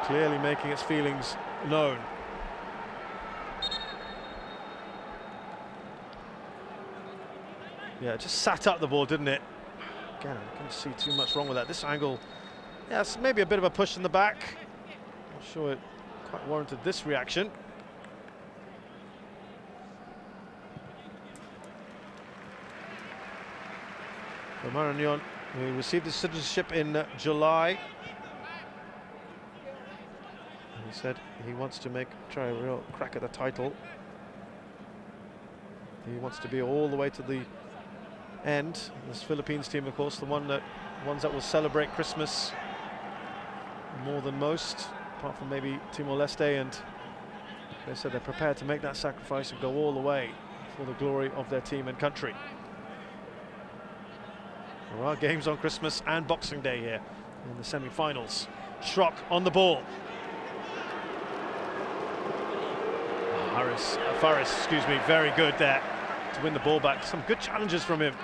F: clearly making its feelings known. Yeah, it just sat up the ball, didn't it? Again, I can't see too much wrong with that. This angle, yeah, it's maybe a bit of a push in the back. Not sure it quite warranted this reaction. For Marañón, who received his citizenship in July. And he said he wants to try a real crack at the title. He wants to be all the way to the end. This Philippines team, of course, the ones that will celebrate Christmas more than most, apart from maybe Timor-Leste, and they said they're prepared to make that sacrifice and go all the way for the glory of their team and country. There are games on Christmas and Boxing Day here in the semi-finals. Schrock on the ball. Faris, excuse me, very good there to win the ball back. Some good challenges from him.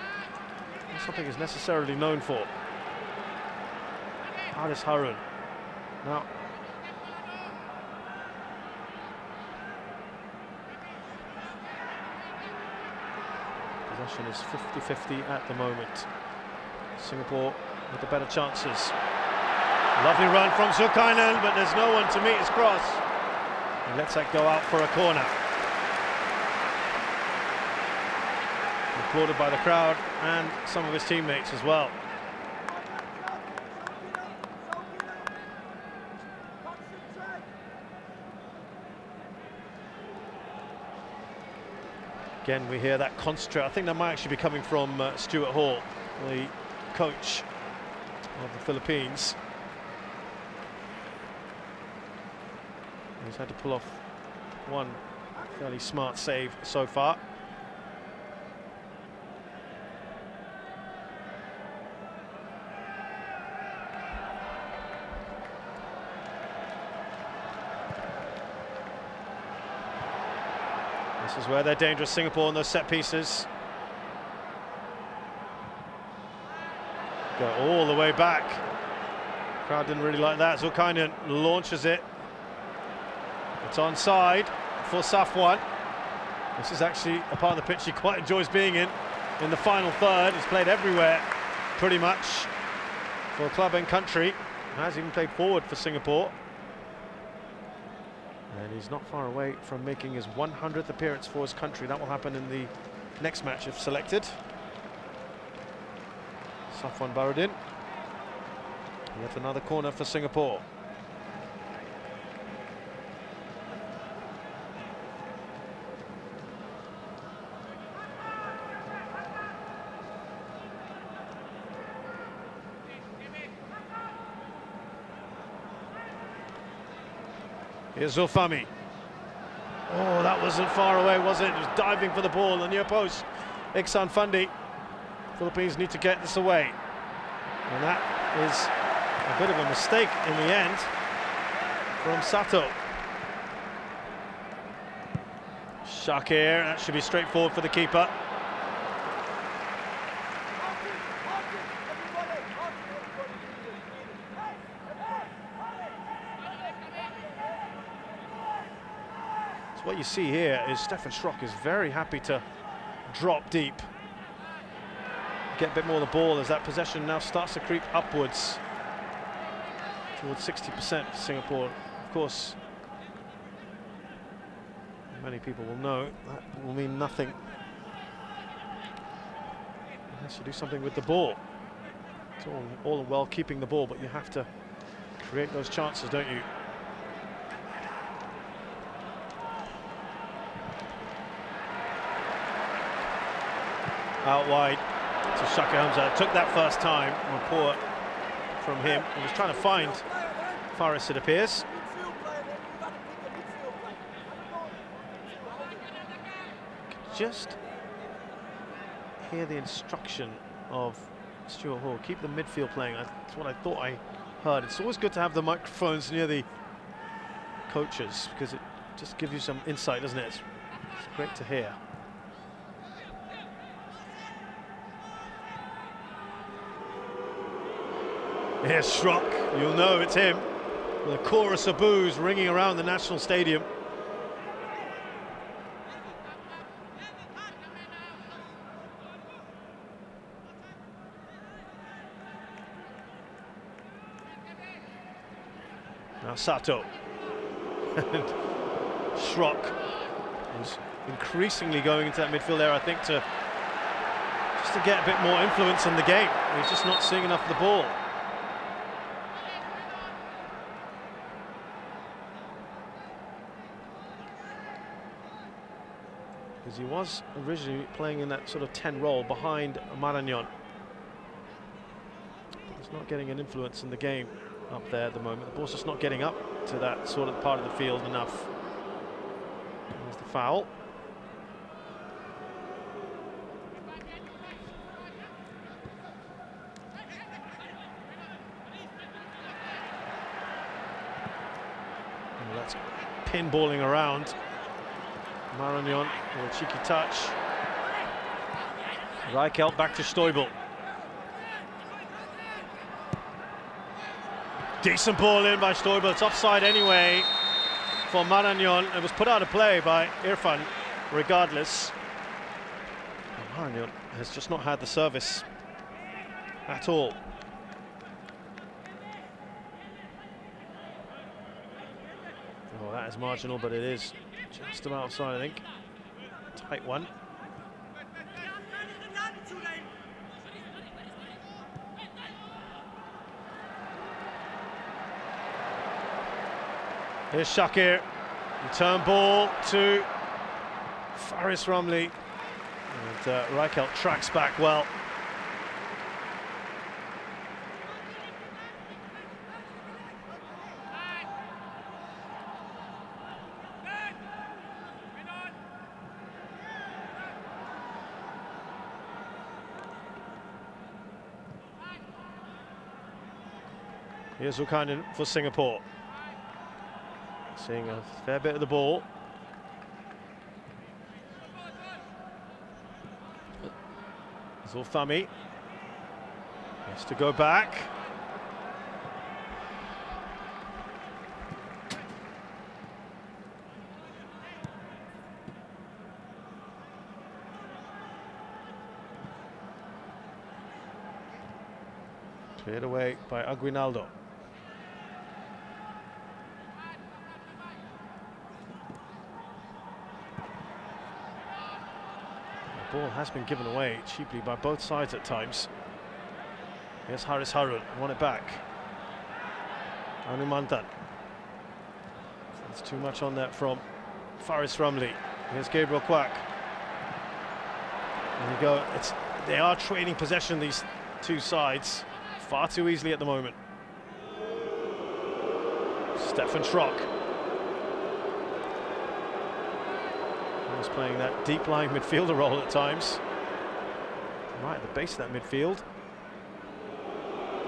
F: Not something he's necessarily known for. Haris Harun. Now, possession is 50-50 at the moment. Singapore with the better chances. Lovely run from Zulkarnain, but there's no one to meet his cross. He lets that go out for a corner. Applauded by the crowd and some of his teammates as well. Again, we hear that concentrate. I think that might actually be coming from Stuart Hall, the coach of the Philippines. He's had to pull off one fairly smart save so far. This is where they're dangerous, Singapore, on those set pieces. Go all the way back. Crowd didn't really like that. Zulkarnain launches it. It's onside for Safwan. This is actually a part of the pitch he quite enjoys being in the final third. He's played everywhere, pretty much, for club and country. Has even played forward for Singapore. And he's not far away from making his 100th appearance for his country. That will happen in the next match if selected. Safwan Baradin. Yet another corner for Singapore. Here's Zulfami. Oh, that wasn't far away, was it? It was diving for the ball, the near post. Iksan Fundi. Philippines need to get this away. And that is a bit of a mistake in the end from Sato. Shakir, that should be straightforward for the keeper. What you see here is Stefan Schrock is very happy to drop deep, get a bit more of the ball as that possession now starts to creep upwards towards 60% for Singapore. Of course, many people will know that will mean nothing unless you do something with the ball. It's all well keeping the ball, but you have to create those chances, don't you? Out wide to Shaka Hamza. It took that first time. Poor from him. He was trying to find Faris, it appears. Just hear the instruction of Stuart Hall. Keep the midfield playing. That's what I thought I heard. It's always good to have the microphones near the coaches because it just gives you some insight, doesn't it? It's great to hear. Here's Schrock, you'll know it's him, with a chorus of boos ringing around the National Stadium. Now Sato. And Schrock, who's increasingly going into that midfield area, I think, just to get a bit more influence in the game. He's just not seeing enough of the ball. Because he was originally playing in that sort of 10 role behind Marañón. He's not getting an influence in the game up there at the moment. The ball's just not getting up to that sort of part of the field enough. There's the foul. And that's pinballing around. Marañón with a cheeky touch. Reichelt back to Stoibel. Decent ball in by Stoibel. It's offside anyway for Marañón. It was put out of play by Irfan regardless. Marañón has just not had the service at all. Oh, that is marginal, but it is just about offside, I think. Tight one. Here's Shakir. Return ball to Faris Ramli. And Reichelt tracks back well. Here's Zulkarnain for Singapore. Seeing a fair bit of the ball. Zulfami has to go back. Cleared away by Aguinaldo. The ball has been given away cheaply by both sides at times. Here's Haris Harun, won it back. Anumantan. There's too much on that from Faris Ramli. Here's Gabriel Kwak. There you go. They are trading possession, these two sides, far too easily at the moment. Stefan Schrock. He's playing that deep lying midfielder role at times. Right at the base of that midfield.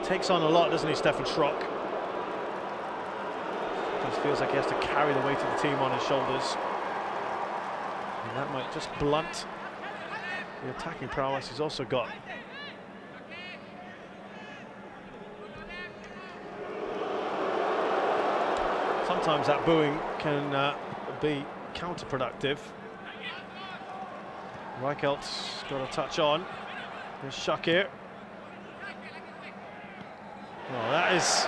F: Takes on a lot, doesn't he, Stefan Schrock? Just feels like he has to carry the weight of the team on his shoulders. And that might just blunt the attacking prowess he's also got. Sometimes that booing can be counterproductive. Reicheld's got a touch on. There's Shakir. Oh, that is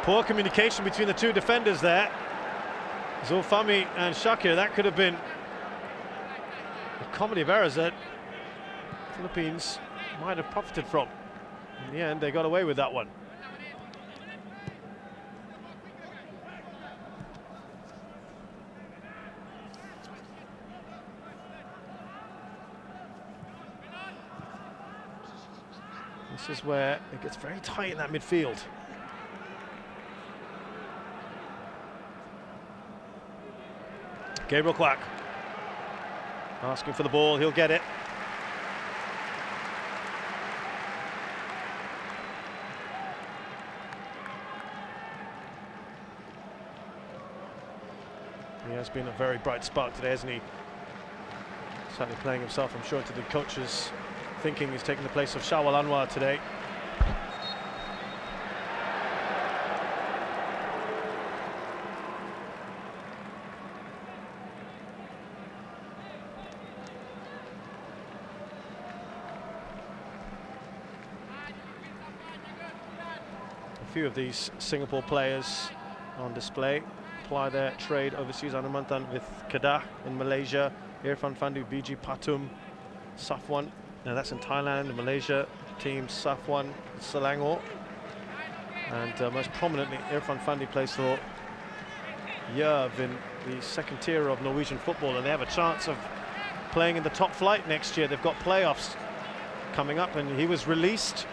F: poor communication between the two defenders there. Zulfami and Shakir. That could have been a comedy of errors that Philippines might have profited from. In the end, they got away with that one. This is where it gets very tight in that midfield. Gabriel Kwak asking for the ball, he'll get it. He has been a very bright spark today, hasn't he? Certainly playing himself, I'm sure, into the coach's thinking. He's taking the place of Shawal Anwar today. A few of these Singapore players on display apply their trade overseas. Anumantan with Kedah in Malaysia, Irfan Fandu, BG Patum, Safwan. Now that's in Thailand, Malaysia, team Safwan, Selangor. And most prominently, Irfan Fandi plays for Jerv in the second tier of Norwegian football, and they have a chance of playing in the top flight next year. They've got playoffs coming up, and he was released.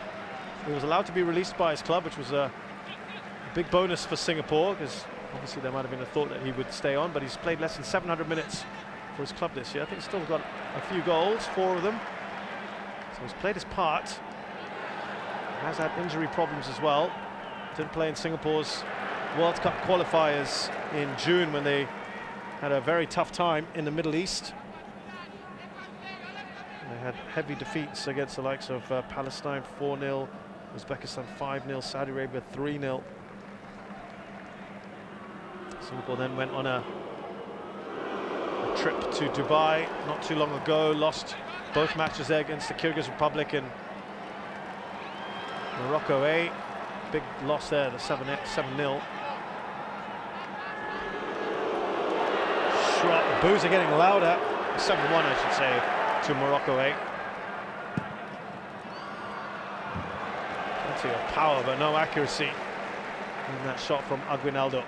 F: He was allowed to be released by his club, which was a big bonus for Singapore, because obviously there might have been a thought that he would stay on, but he's played less than 700 minutes for his club this year. I think he's still got a few goals, 4 of them. So he's played his part. Has had injury problems as well. Didn't play in Singapore's World Cup qualifiers in June when they had a very tough time in the Middle East. They had heavy defeats against the likes of Palestine 4-0, Uzbekistan 5-0, Saudi Arabia 3-0. Singapore then went on a trip to Dubai not too long ago, lost both matches there against the Kyrgyz Republic and Morocco A. Big loss there, the 7-0. Boos are getting louder. 7-1, I should say, to Morocco A. Plenty of power, but no accuracy in that shot from Aguinaldo.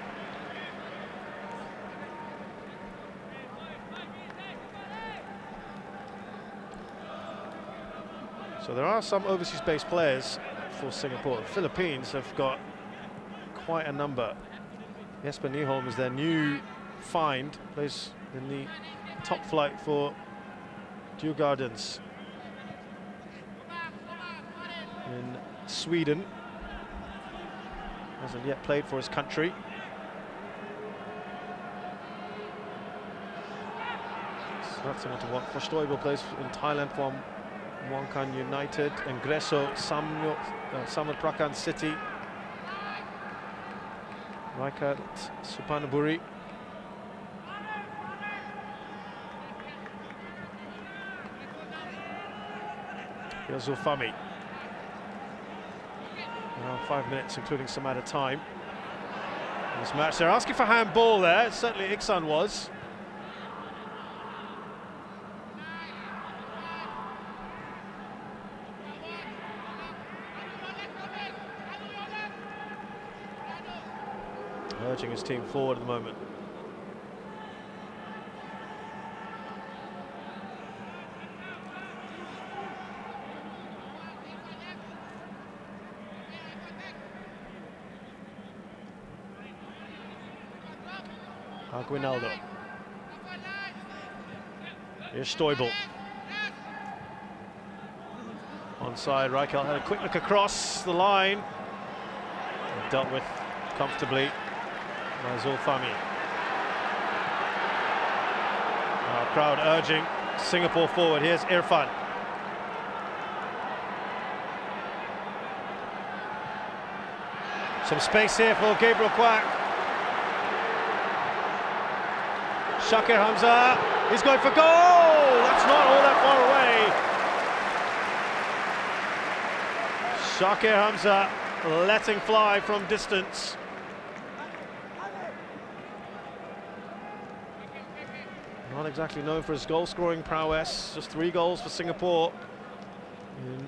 F: So there are some overseas-based players for Singapore. The Philippines have got quite a number. Jesper Nyholm is their new find, plays in the top flight for Djurgårdens in Sweden. Hasn't yet played for his country. So that's someone to watch. Stoibel plays in Thailand for Muangkan United, and Greso Samut Prakan City. Raikat Supanaburi. Here's Zulfami. Now 5 minutes, including some added time. In this match, they're asking for handball there. Certainly Iksan was. urging his team forward at the moment. Aguinaldo. Here's Stoibel. Onside, Reichelt had a quick look across the line. Dealt with comfortably by Zulfami. Crowd urging Singapore forward. Here's Irfan. Some space here for Gabriel Kwak. Shakir Hamza, he's going for goal! That's not all that far away. Shakir Hamza letting fly from distance. Not exactly known for his goal-scoring prowess, just 3 goals for Singapore in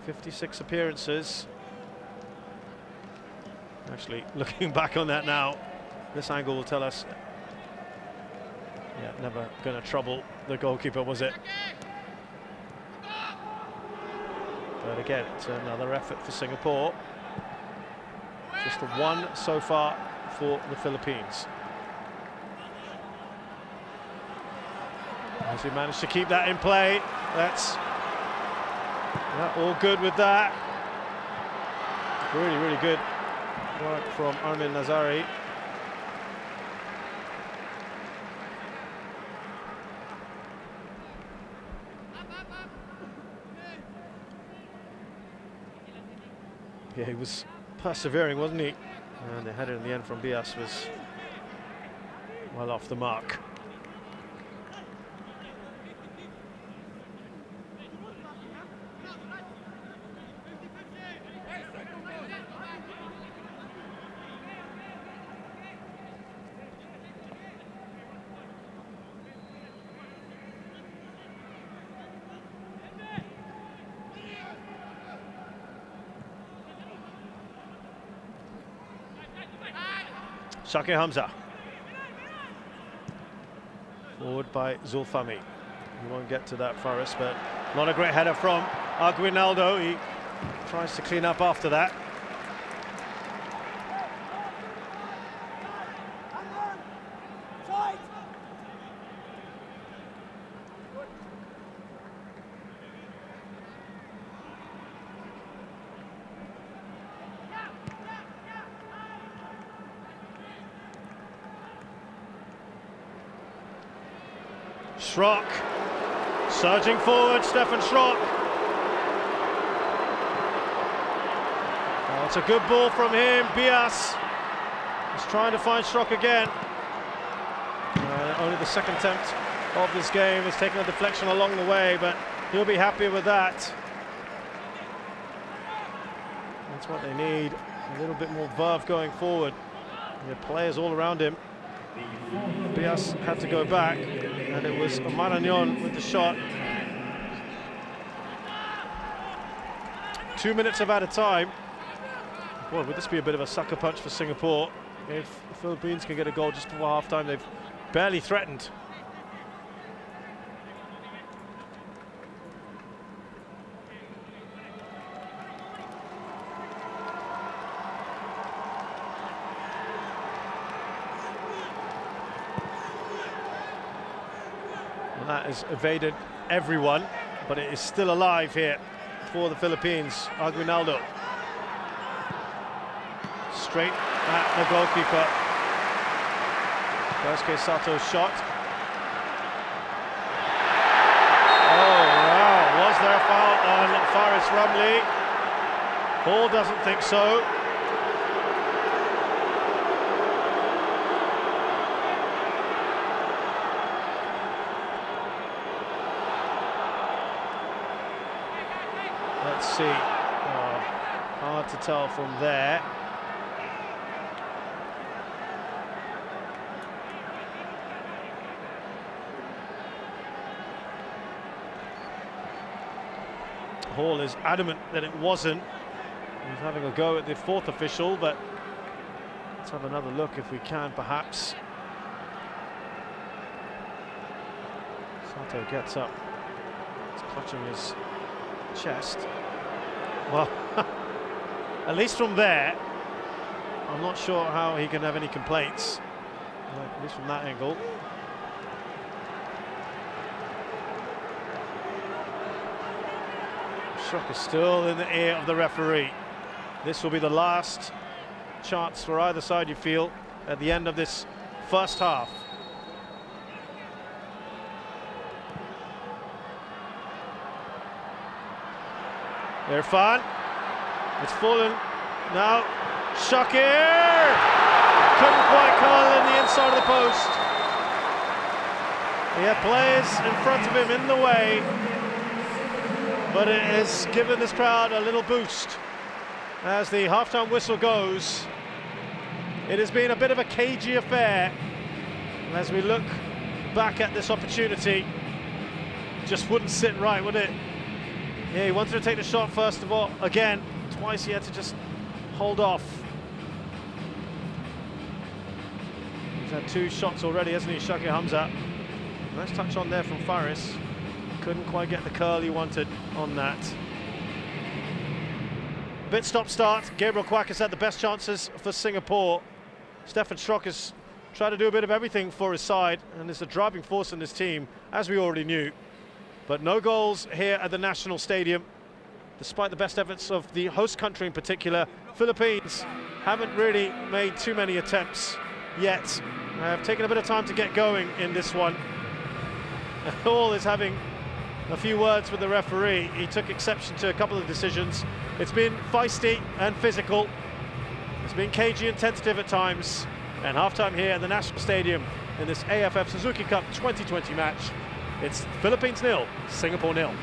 F: 56 appearances. Actually, looking back on that now, this angle will tell us, yeah, never going to trouble the goalkeeper, was it? But again, it's another effort for Singapore. Just the 1 so far for the Philippines. As he managed to keep that in play, that's all good with that. Really, really good work from Armin Nazari. Yeah, he was persevering, wasn't he? And the header in the end from Bias was well off the mark. Shakir Hamza. Forward by Zulfami. You won't get to that, Faris, but not a great header from Aguinaldo. He tries to clean up after that. Schrock, surging forward, Stefan Schrock. Oh, it's a good ball from him. Bias is trying to find Schrock again. Only the second attempt of this game. Has taken a deflection along the way, but he'll be happy with that. That's what they need. A little bit more verve going forward. There are players all around him. Bias had to go back, and it was Marañón with the shot. 2 minutes of added time. Boy, would this be a bit of a sucker punch for Singapore? If the Philippines can get a goal just before half-time, they've barely threatened. That has evaded everyone, but it is still alive here for the Philippines. Aguinaldo. Straight at the goalkeeper. Daisuke Sato's shot. Oh, wow. Was there a foul on Faris Ramli? Hall doesn't think so. Let's see. Oh, hard to tell from there. Hall is adamant that it wasn't. He's having a go at the 4th official, but Let's have another look if we can, perhaps. Sato gets up. He's clutching his chest. Well, at least from there, I'm not sure how he can have any complaints. At least from that angle. Shock is still in the ear of the referee. This will be the last chance for either side, you feel, at the end of this first half. Irfan, it's fallen now. Shakir couldn't quite curl in the inside of the post. He had players in front of him in the way, but it has given this crowd a little boost as the halftime whistle goes. It has been a bit of a cagey affair, and as we look back at this opportunity, just wouldn't sit right, would it? Yeah, he wanted to take the shot first of all. Again, twice he had to just hold off. He's had 2 shots already, hasn't he, Shakir Hamza? Nice touch on there from Faris. Couldn't quite get the curl he wanted on that. Bit stop-start. Gabriel Kwak has had the best chances for Singapore. Stefan Strock has tried to do a bit of everything for his side and is the driving force in this team, as we already knew. But no goals here at the National Stadium, despite the best efforts of the host country in particular. Philippines haven't really made too many attempts yet. Have taken a bit of time to get going in this one. All is having a few words with the referee. He took exception to a couple of decisions. It's been feisty and physical. It's been cagey and tentative at times. And halftime here at the National Stadium in this AFF Suzuki Cup 2020 match. It's Philippines 0, Singapore 0.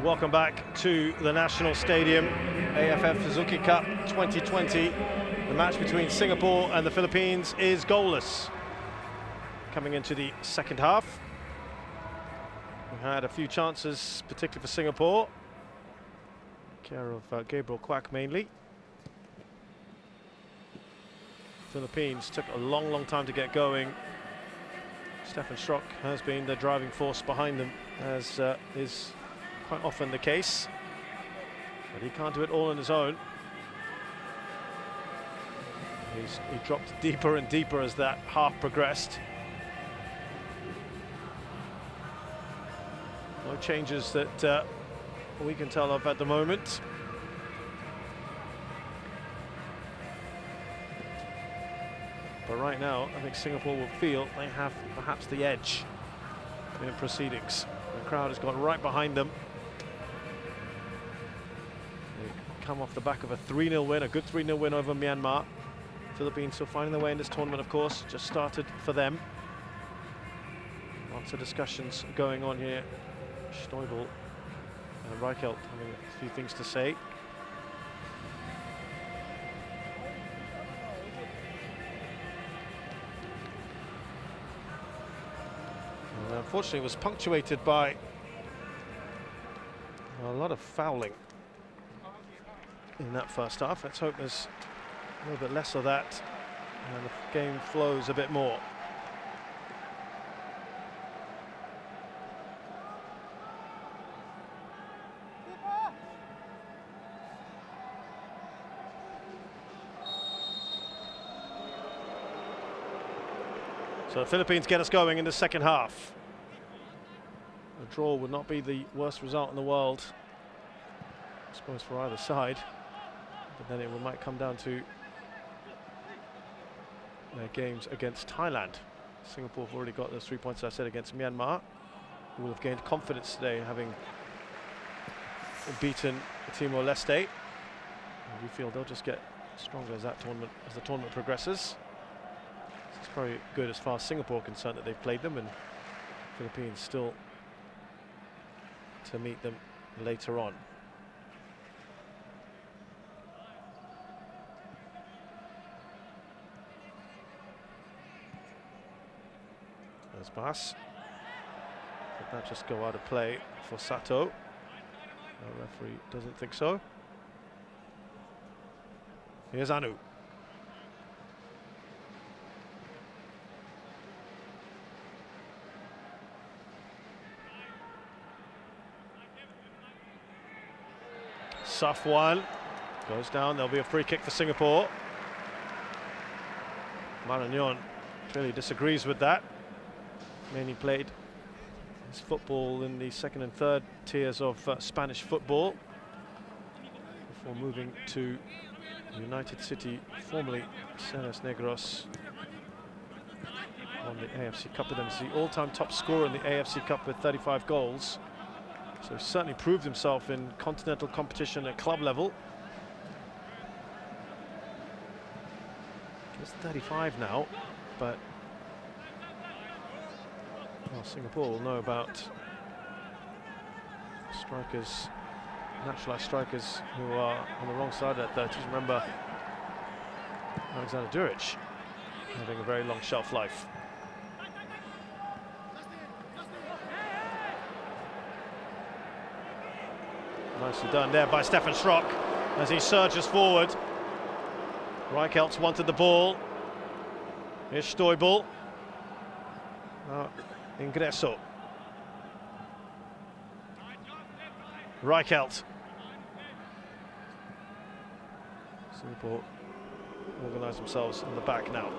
F: Welcome back to the National Stadium. AFF Suzuki Cup 2020. The match between Singapore and the Philippines is goalless. Coming into the second half. We had a few chances, particularly for Singapore. Care of Gabriel Kwak mainly. Philippines took a long time to get going. Stefan Strock has been the driving force behind them, as is quite often the case. But he can't do it all on his own. He dropped deeper and deeper as that half progressed. No changes that we can tell of at the moment. But right now, I think Singapore will feel they have perhaps the edge in proceedings. The crowd has gone right behind them. They come off the back of a 3-0 win, a good 3-0 win over Myanmar. Philippines still finding their way in this tournament, of course, just started for them. Lots of discussions going on here. Stoibel and Reichelt having a few things to say. And unfortunately, it was punctuated by a lot of fouling in that first half. Let's hope there's a little bit less of that and the game flows a bit more. So the Philippines get us going in the second half. A draw would not be the worst result in the world, I suppose, for either side. But then it might come down to their games against Thailand. Singapore have already got those 3 points I said against Myanmar, who will have gained confidence today, having beaten Timor-Leste. And we feel they'll just get stronger as the tournament progresses. It's very good as far as Singapore are concerned that they've played them, and Philippines still to meet them later on. There's Bass. Did that just go out of play for Sato? No, referee doesn't think so. Here's Anu. Safwan goes down. There'll be a free kick for Singapore. Marañón clearly disagrees with that. Mainly played his football in the second and third tiers of Spanish football before moving to United City, formerly Ceres Negros, on the AFC Cup with them. He's the all-time top scorer in the AFC Cup with 35 goals. So he's certainly proved himself in continental competition at club level. He's 35 now, but well, Singapore will know about strikers, naturalised strikers who are on the wrong side of that 30s. Remember Alexander Duric having a very long shelf life. Nicely done there by Stefan Strock as he surges forward. Reichelt wanted the ball. Here's Stoibel. Ingresso. Reichelt. Singapore organise themselves in the back now.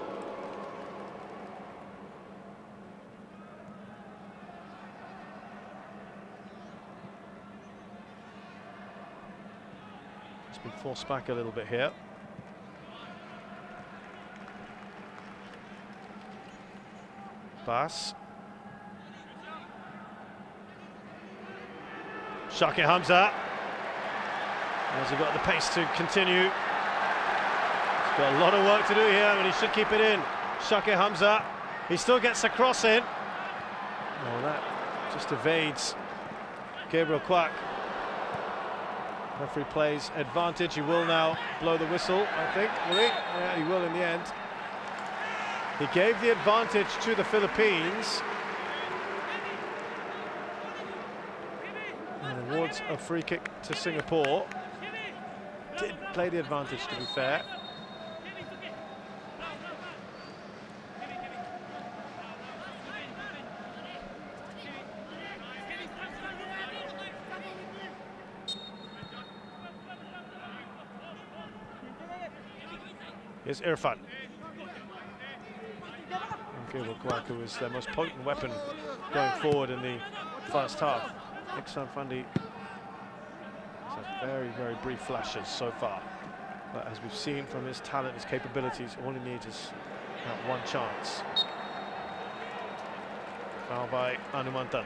F: It's been forced back a little bit here. Bass. Shaki Hamza. Has he got the pace to continue? He's got a lot of work to do here, but he should keep it in. Shaki Hamza. He still gets a cross in. Oh, that just evades Gabriel Kwak. Referee plays advantage. He will now blow the whistle, I think. Will he? Yeah, he will in the end. He gave the advantage to the Philippines. And awards a free kick to Singapore. Did play the advantage, to be fair. Here's Irfan. Kwaku is their most potent weapon going forward in the first half. Iksan Fandi has had very, very brief flashes so far. But as we've seen from his talent, his capabilities, all he needs is that one chance. Foul by Anumantan.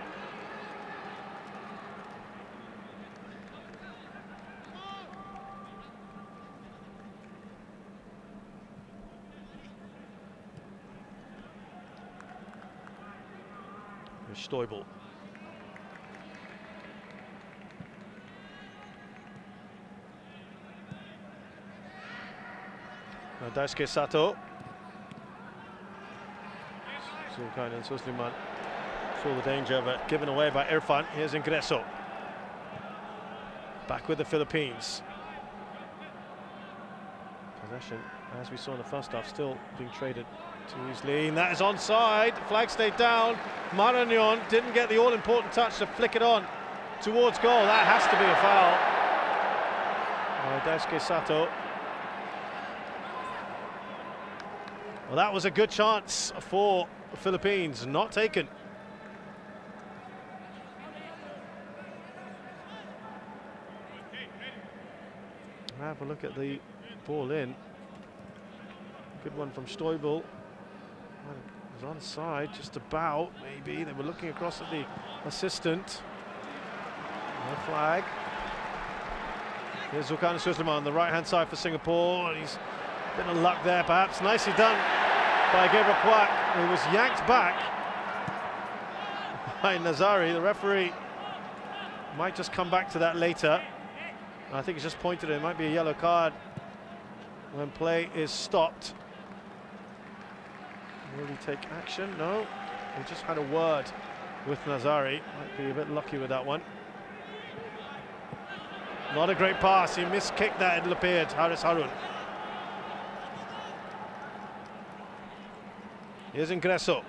F: Stoibel. Now Daisuke Sato. Zulkarnain and Suleiman saw the danger, but given away by Irfan. Here's Ingreso. Back with the Philippines. Possession, as we saw in the first half, still being traded too easily, and that is onside. Flag stayed down. Marañón didn't get the all-important touch to flick it on towards goal. That has to be a foul. Daisuke Sato. Well, that was a good chance for the Philippines, not taken. Have a look at the ball in. Good one from Stoibel. It was onside, just about, maybe. They were looking across at the assistant. No flag. Here's Zulkarnain Suleiman on the right-hand side for Singapore, and he's a bit of luck there, perhaps. Nicely done by Gabriel Kwak, who was yanked back by Nazari. The referee might just come back to that later. I think he's just pointed it. It might be a yellow card when play is stopped. Will he take action? No. He just had a word with Nazari. Might be a bit lucky with that one. Not a great pass. He miskicked that, it appeared. Haris Harun. Here's Ingreso.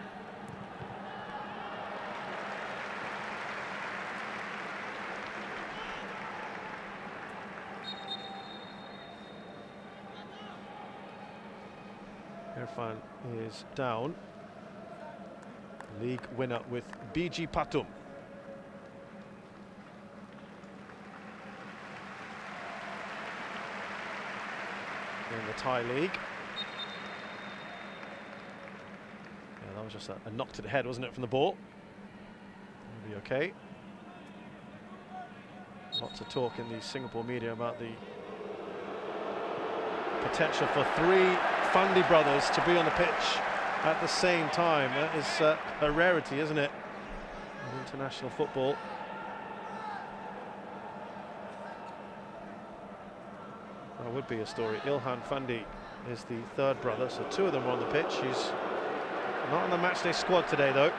F: Irfan is down. League winner with BG Patum. In the Thai league. Yeah, that was just a knock to the head, wasn't it, from the ball? It'll be okay. Lots of talk in the Singapore media about the potential for three Fandi brothers to be on the pitch at the same time. That is a rarity, isn't it, in international football? That would be a story. Ilhan Fandi is the third brother, so two of them are on the pitch. He's not on the matchday squad today, though.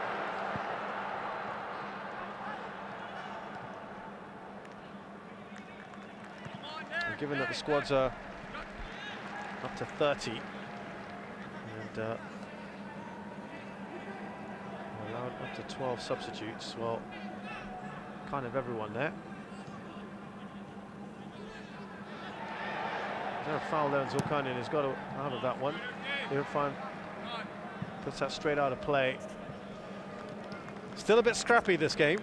F: And given that the squads are up to 30 and allowed up to 12 substitutes, well, kind of everyone there. Is there a foul there, and Zulkarnain has got out of that one. Irfan puts that straight out of play. Still a bit scrappy, this game.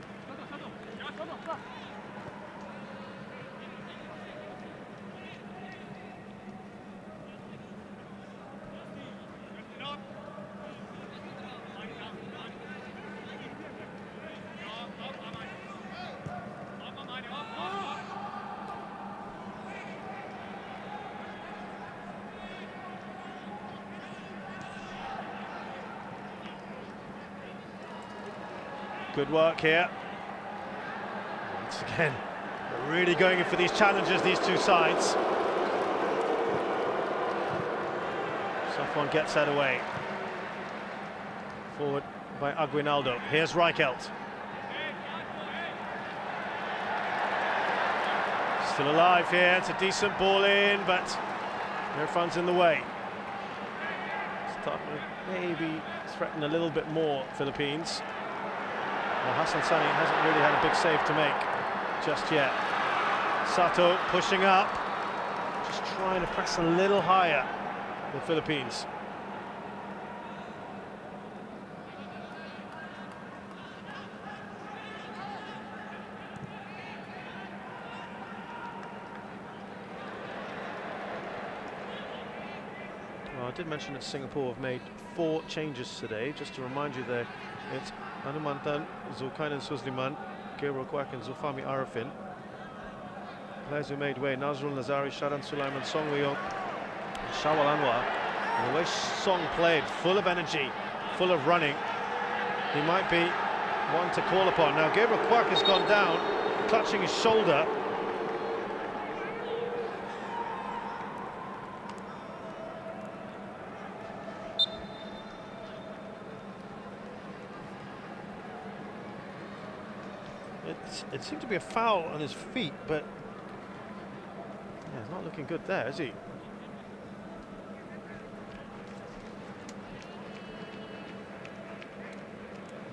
F: Good work here. Once again, They're really going in for these challenges, these two sides. Safwan gets that away. Forward by Aguinaldo. Here's Reichelt. Still alive here, it's a decent ball in, but Irfan's in the way. Starting to maybe threaten a little bit more, Philippines. Well, Hassan Sani hasn't really had a big save to make just yet. Sato pushing up, just trying to press a little higher, the Philippines. Well, I did mention that Singapore have made 4 changes today. Just to remind you there, it's Anumantan, Zulkarnain Suzliman, Gabriel Kwak and Zulfami Arifin. Players who made way: Nazrul Nazari, Sharan Sulaiman, Song Wei-yong, Shawal Anwar. And the way Song played, full of energy, full of running, he might be one to call upon. Now Gabriel Kwak has gone down, clutching his shoulder. It seemed to be a foul on his feet, but yeah, he's not looking good there, is he? I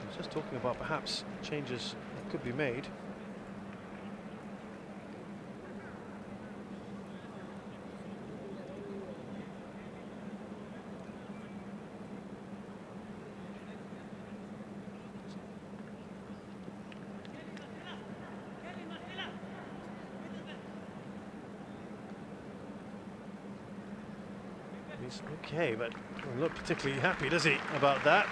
F: was just talking about perhaps changes that could be made. He's okay, but doesn't look particularly happy, does he, about that?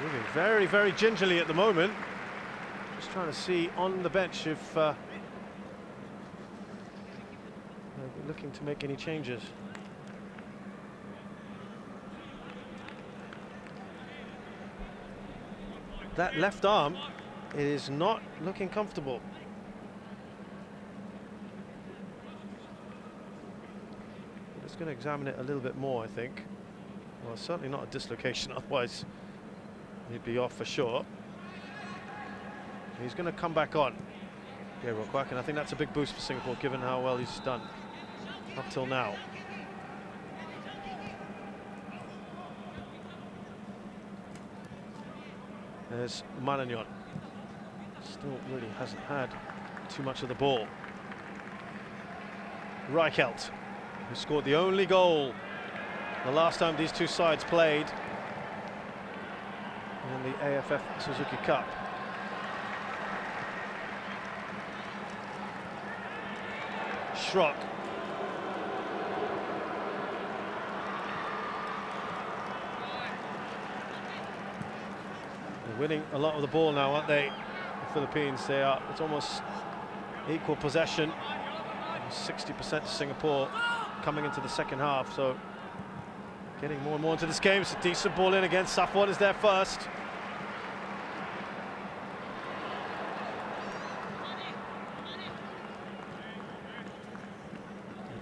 F: Moving very, very gingerly at the moment. Just trying to see on the bench if they're looking to make any changes. That left arm is not looking comfortable. Just going to examine it a little bit more, I think. Well, certainly not a dislocation, otherwise he'd be off for sure. He's going to come back on, Gabriel Kwak, and I think that's a big boost for Singapore, given how well he's done up till now. There's Managnon. Still really hasn't had too much of the ball. Reichelt, who scored the only goal the last time these two sides played in the AFF Suzuki Cup. Schrock. They're winning a lot of the ball now, aren't they? The Philippines, they are, it's almost equal possession. 60% to Singapore coming into the second half, so getting more and more into this game. It's a decent ball in again. Safwan is there first.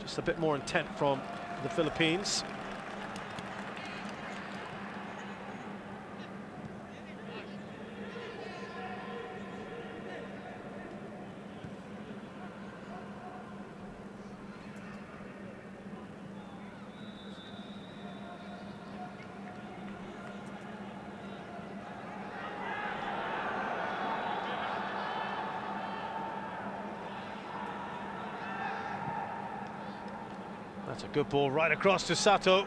F: Just a bit more intent from the Philippines. That's a good ball right across to Sato.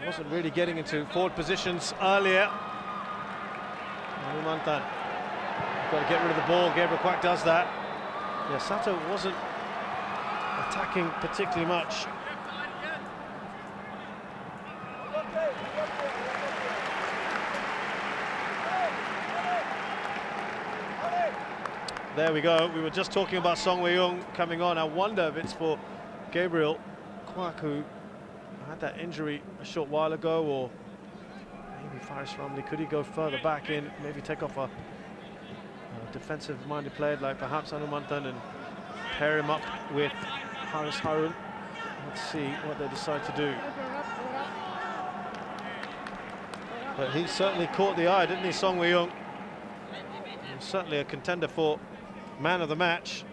F: He wasn't really getting into forward positions earlier. Anumantan, got to get rid of the ball. Gabriel Kwak does that. Yeah, Sato wasn't attacking particularly much. There we go. We were just talking about Song Wei-yong coming on. I wonder if it's for Gabriel Kwak, who had that injury a short while ago, or maybe Faris Ramli, could he go further back in, maybe take off a defensive-minded player like perhaps Hanumantan and pair him up with Haris Harun. Let's see what they decide to do. But he certainly caught the eye, didn't he, Song Wei-young? Certainly a contender for man of the match.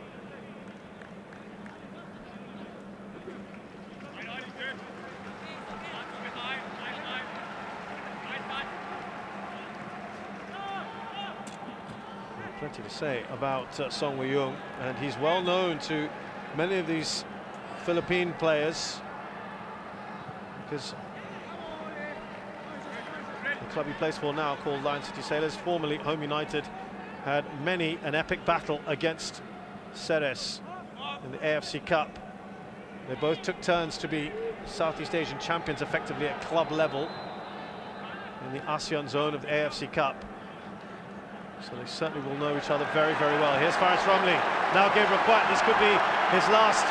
F: Plenty to say about Song Wei-young, and he's well known to many of these Philippine players because the club he plays for now, called Lion City Sailors, formerly Home United, had many an epic battle against Ceres in the AFC Cup. They both took turns to be Southeast Asian champions effectively at club level in the ASEAN zone of the AFC Cup. So they certainly will know each other very, very well. Here's Faris Romley. Now Gabriel Quatt. This could be his last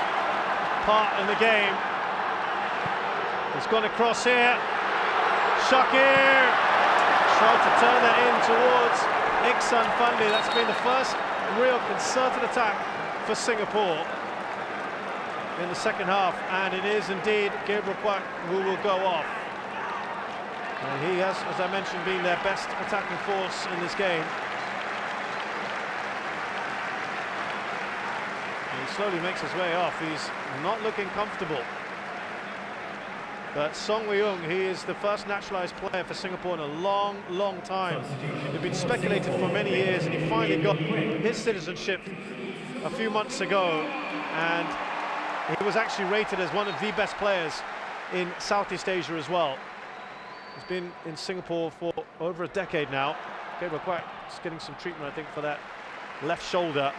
F: part in the game. He's gone across here. Shakir tried to turn that in towards Iksan Fandi. That's been the first real concerted attack for Singapore in the second half. And it is indeed Gabriel Quatt who will go off. And he has, as I mentioned, been their best attacking force in this game. He slowly makes his way off. He's not looking comfortable. But Song Wei-young, he is the first naturalised player for Singapore in a long, long time. He'd been speculated for many years, and he finally got his citizenship a few months ago. And he was actually rated as one of the best players in Southeast Asia as well. He's been in Singapore for over a decade now. Gabriel Quatt is getting some treatment, I think, for that left shoulder.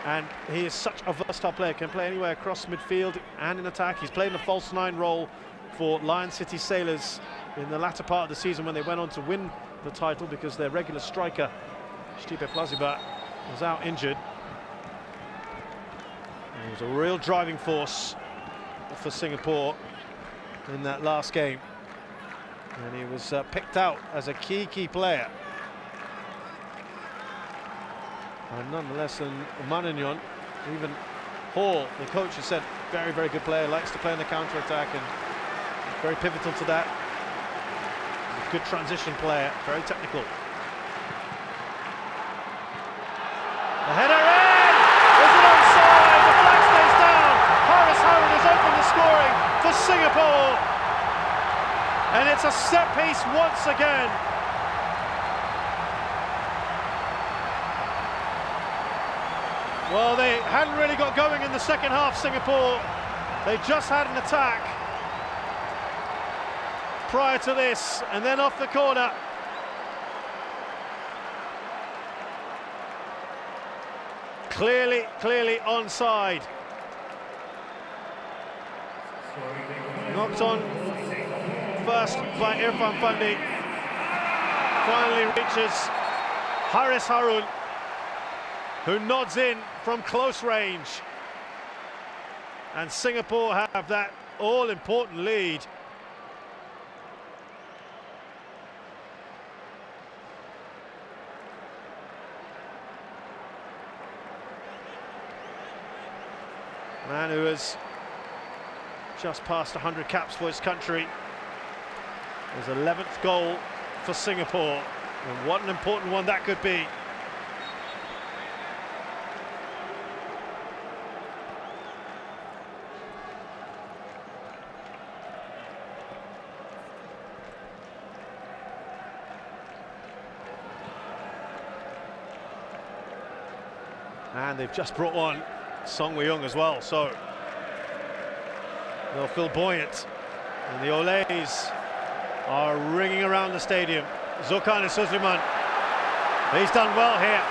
F: And he is such a versatile player, can play anywhere across midfield and in attack. He's played in a false nine role for Lion City Sailors in the latter part of the season when they went on to win the title because their regular striker, Stipe Plazibat, was out injured. And he was a real driving force for Singapore in that last game. And he was picked out as a key player. And nonetheless, Mananyon, even Hall, the coach, has said, very, very good player, likes to play in the counter-attack and very pivotal to that. He's a good transition player, very technical. The header in! Is it onside? The flag stays down. Haris Harun has opened the scoring for Singapore. And it's a set piece once again. Well, they hadn't really got going in the second half, Singapore. They just had an attack prior to this, and then off the corner. Clearly onside. Knocked on first by Irfan Fandi. Finally reaches Haris Harun, who nods in from close range. And Singapore have that all-important lead. Man who has just passed 100 caps for his country. His 11th goal for Singapore. And what an important one that could be. And they've just brought on Song Wei-young as well, so they'll feel buoyant. And the Olays are ringing around the stadium. Zulkarnain Suzliman, he's done well here,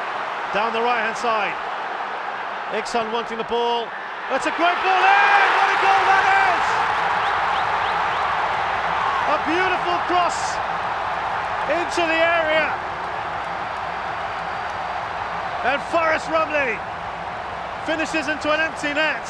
F: down the right-hand side. Iksan wanting the ball. That's a great ball in! What a goal that is! A beautiful cross into the area. And Faris Romley finishes into an empty net.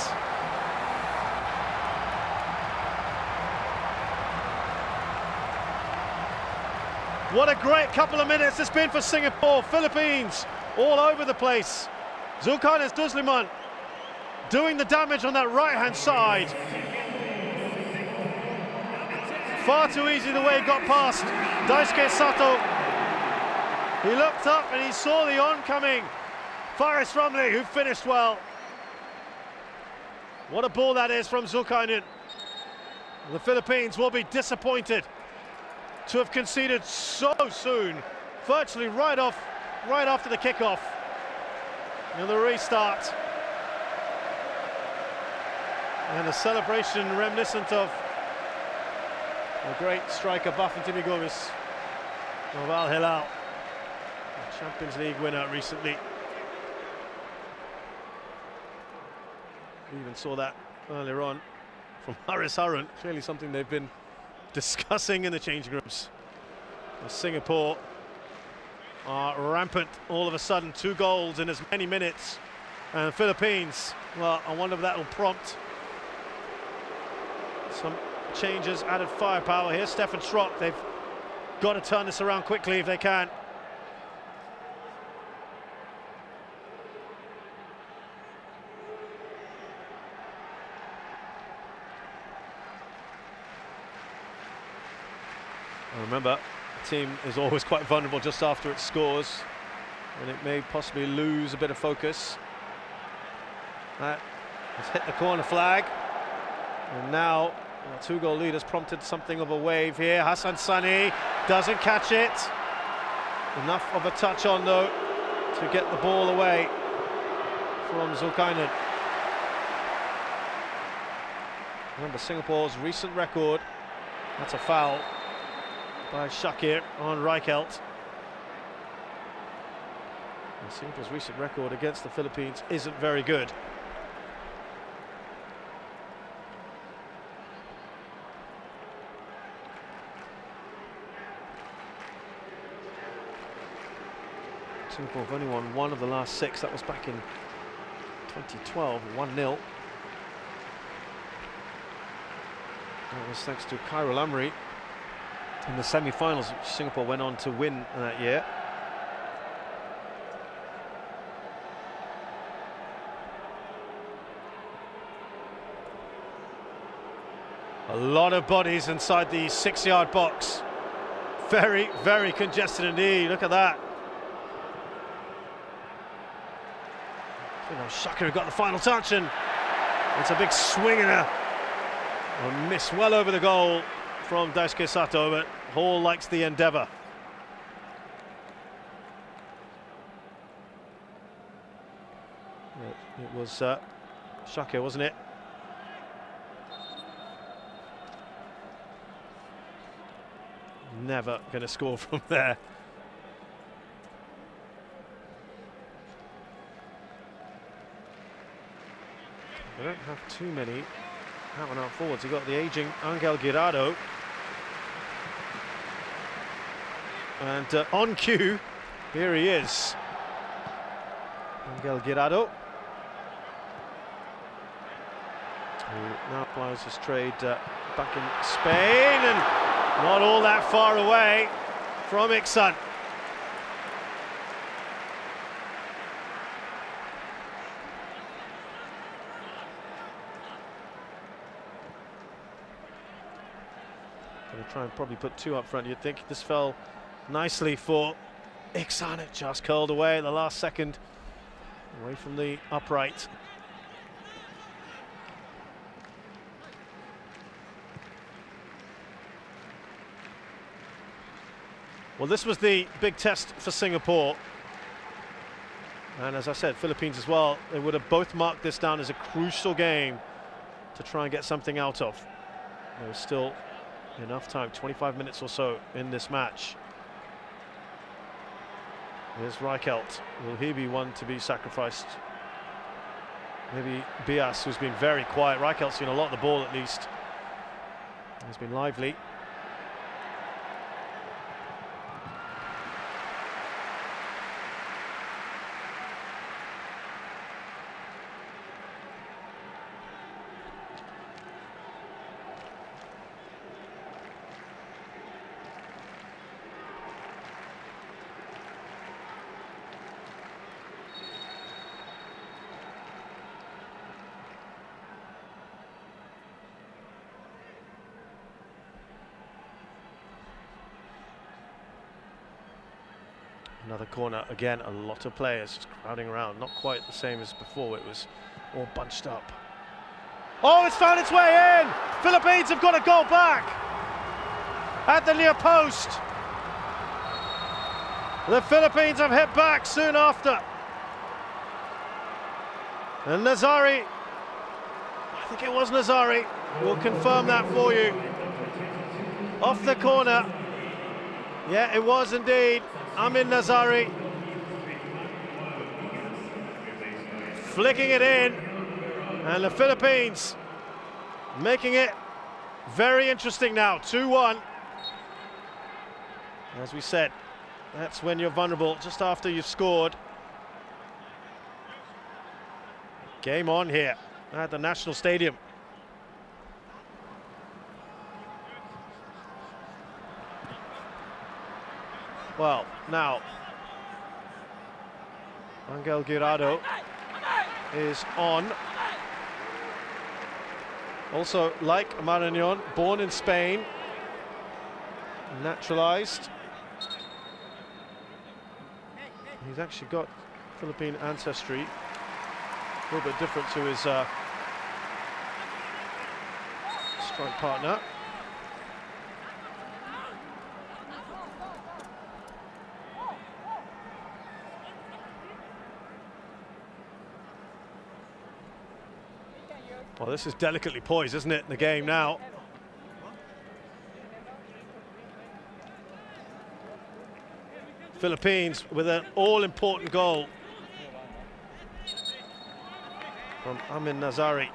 F: What a great couple of minutes it's been for Singapore. Philippines all over the place. Zulkarnain Dusliman doing the damage on that right-hand side. Far too easy the way he got past Daisuke Sato. He looked up and he saw the oncoming Faris Ramli, who finished well. What a ball that is from Zulkarnain. The Philippines will be disappointed to have conceded so soon, virtually right after the kickoff and the restart. And a celebration reminiscent of the great striker Bafintimi Gomis of Al Hilal, a Champions League winner recently. We even saw that earlier on from Haris Harun, clearly something they've been discussing in the changing rooms. Singapore are rampant all of a sudden, 2 goals in as many minutes. And Philippines, well, I wonder if that will prompt some changes, added firepower here. Stefan Schrock, they've got to turn this around quickly if they can. Remember, the team is always quite vulnerable just after it scores, and it may possibly lose a bit of focus. That has hit the corner flag, and now a 2-goal lead has prompted something of a wave here. Hassan Sani doesn't catch it. Enough of a touch on though to get the ball away from Zulkarnain. Remember Singapore's recent record, that's a foul by Shakir on Reichelt. And Singapore's recent record against the Philippines isn't very good. Singapore have only won 1 of the last 6. That was back in 2012, 1-0. That was thanks to Khairul Amri in the semi-finals, which Singapore went on to win that year. A lot of bodies inside the 6-yard box. Very, very congested indeed. Look at that. You know, Shakir got the final touch, and it's a big swing and a miss well over the goal from Daisuke Sato, but Hall likes the endeavour. It was Shakir, wasn't it? Never going to score from there. They don't have too many out-and-out forwards. You've got the ageing Angel Guirado. And on cue, here he is. Angel Guirado, who now applies his trade back in Spain, and not all that far away from Iksan. Going to try and probably put 2 up front. You'd think this fell nicely for Iksan. It just curled away at the last second, away from the upright. Well, this was the big test for Singapore. And as I said, Philippines as well, they would have both marked this down as a crucial game to try and get something out of. There's still enough time, 25 minutes or so in this match. Here's Reichelt. Will he be one to be sacrificed? Maybe Bias, who's been very quiet. Reichelt's seen a lot of the ball at least. He's been lively. Another corner, again, a lot of players just crowding around. Not quite the same as before, it was all bunched up. Oh, it's found its way in! Philippines have got a goal back at the near post. The Philippines have hit back soon after. And Nazari, I think it was Nazari, we'll confirm that for you. Off the corner. Yeah, it was indeed Amin Nazari. Flicking it in. And the Philippines making it very interesting now. 2-1. As we said, that's when you're vulnerable, just after you've scored. Game on here at the National Stadium. Well, now Angel Guirado is on. Also, like Marañón, born in Spain, naturalized. He's actually got Philippine ancestry, a little bit different to his strike partner. Well, this is delicately poised, isn't it, the game now? Philippines with an all-important goal from Amin Nazari.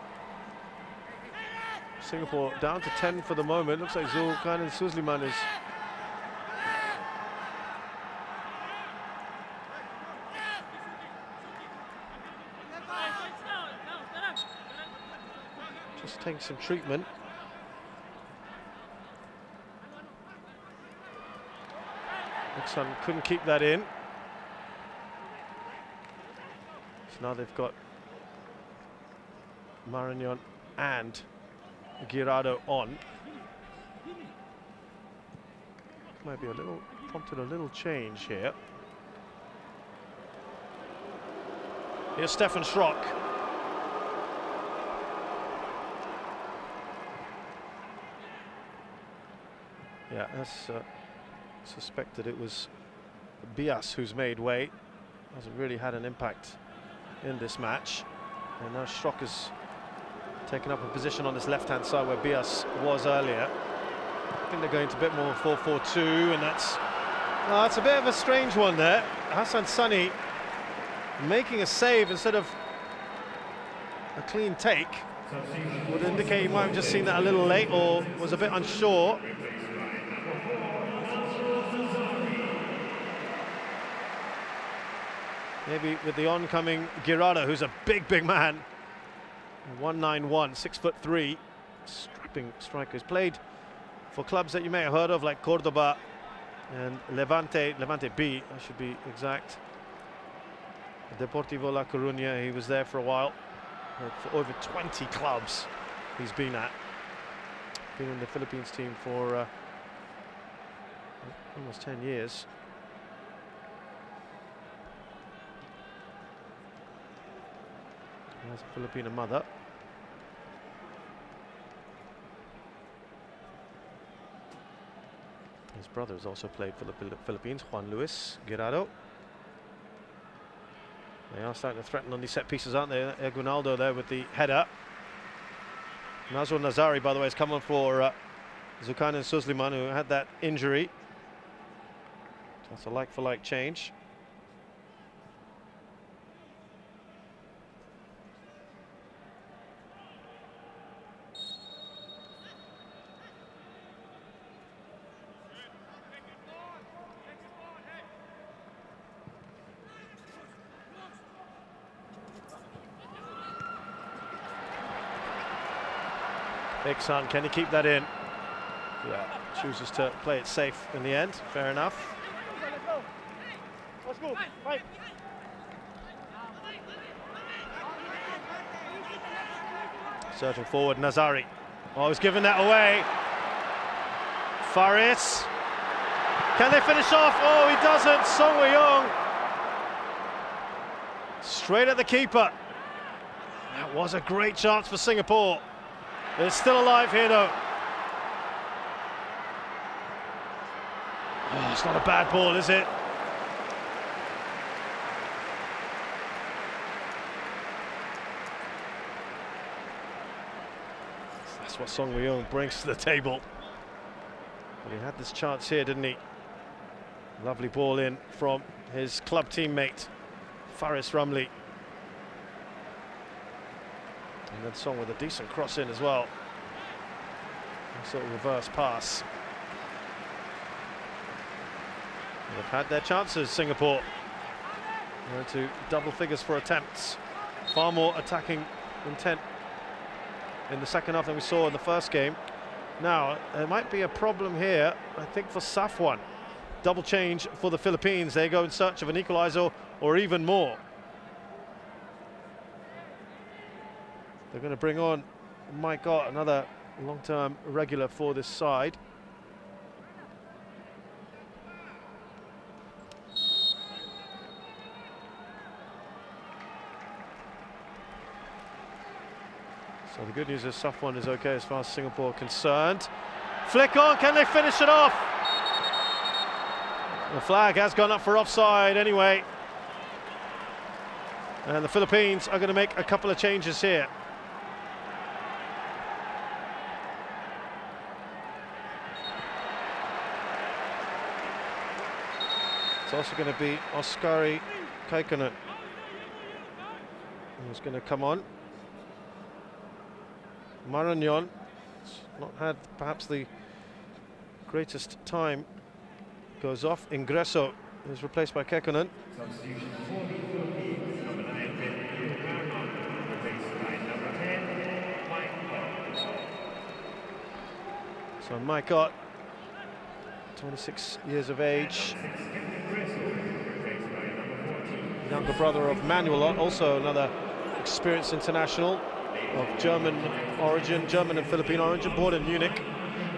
F: Singapore down to 10 for the moment. Looks like Zulkarnain Suzliman is just taking some treatment. Nixon couldn't keep that in. So now they've got Marañón and Guirado on. Might be a little, prompted a little change here. Here's Stefan Schrock. Yeah, that's suspected it was Bias who's made way. Hasn't really had an impact in this match. And now Schrock has taken up a position on this left-hand side where Bias was earlier. I think they're going to a bit more 4-4-2, and that's a bit of a strange one there. Hassan Sunny making a save instead of a clean take. Would indicate he might have just seen that a little late or was a bit unsure. Maybe with the oncoming Guirado, who's a big man. 191, 6'3", strapping striker. He's played for clubs that you may have heard of, like Cordoba and Levante B, I should be exact. Deportivo La Coruña, he was there for a while. For over 20 clubs he's been at. Been in the Philippines team for almost 10 years. He has a Filipino mother. His brother has also played for the Philippines, Juan Luis Guirado. They are starting to threaten on these set pieces, aren't they? Aguinaldo there with the header. Nazwa Nazari, by the way, has come on for Zulkarnain Suzliman, who had that injury. That's a like-for-like change. Iksan, can he keep that in? Yeah, chooses to play it safe in the end. Fair enough. Let's go. Right. Surging forward, Nazari. Oh, he's given that away. Faris. Can they finish off? Oh, he doesn't. Song Woo-young. Straight at the keeper. That was a great chance for Singapore. It's still alive here, though. Oh, it's not a bad ball, is it? That's what Song Woo-young brings to the table. But he had this chance here, didn't he? Lovely ball in from his club teammate, Faris Rumley. And then Song with a decent cross in as well. A sort of reverse pass. They've had their chances, Singapore. They're into double figures for attempts. Far more attacking intent in the second half than we saw in the first game. Now, there might be a problem here, I think, for Safwan. Double change for the Philippines. They go in search of an equaliser or even more. They're going to bring on, my God, another long-term regular for this side. So the good news is Safwan is okay as far as Singapore are concerned. Flick on, can they finish it off? The flag has gone up for offside anyway. And the Philippines are going to make a couple of changes here. It's also going to be Oskari Kaikkonen who's going to come on. Maranyon has not had perhaps the greatest time. Goes off. Ingresso is replaced by Kekkonen. So Mike Ott, 26 years of age. Younger brother of Manuel Ott, also another experienced international of German origin, German and Philippine origin, born in Munich.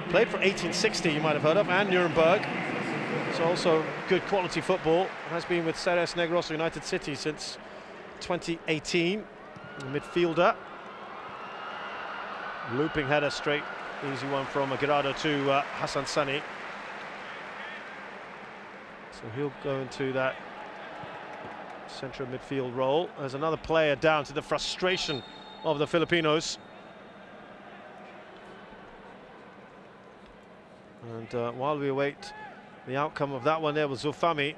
F: Played for 1860, you might have heard of, and Nuremberg. So also good quality football. Has been with Ceres Negros United City since 2018. The midfielder. Looping header straight, easy one from Aguirado to Hassan Sani. So he'll go into that central midfield role. There's another player down, to the frustration of the Filipinos. And while we await the outcome of that one there with Zulfami,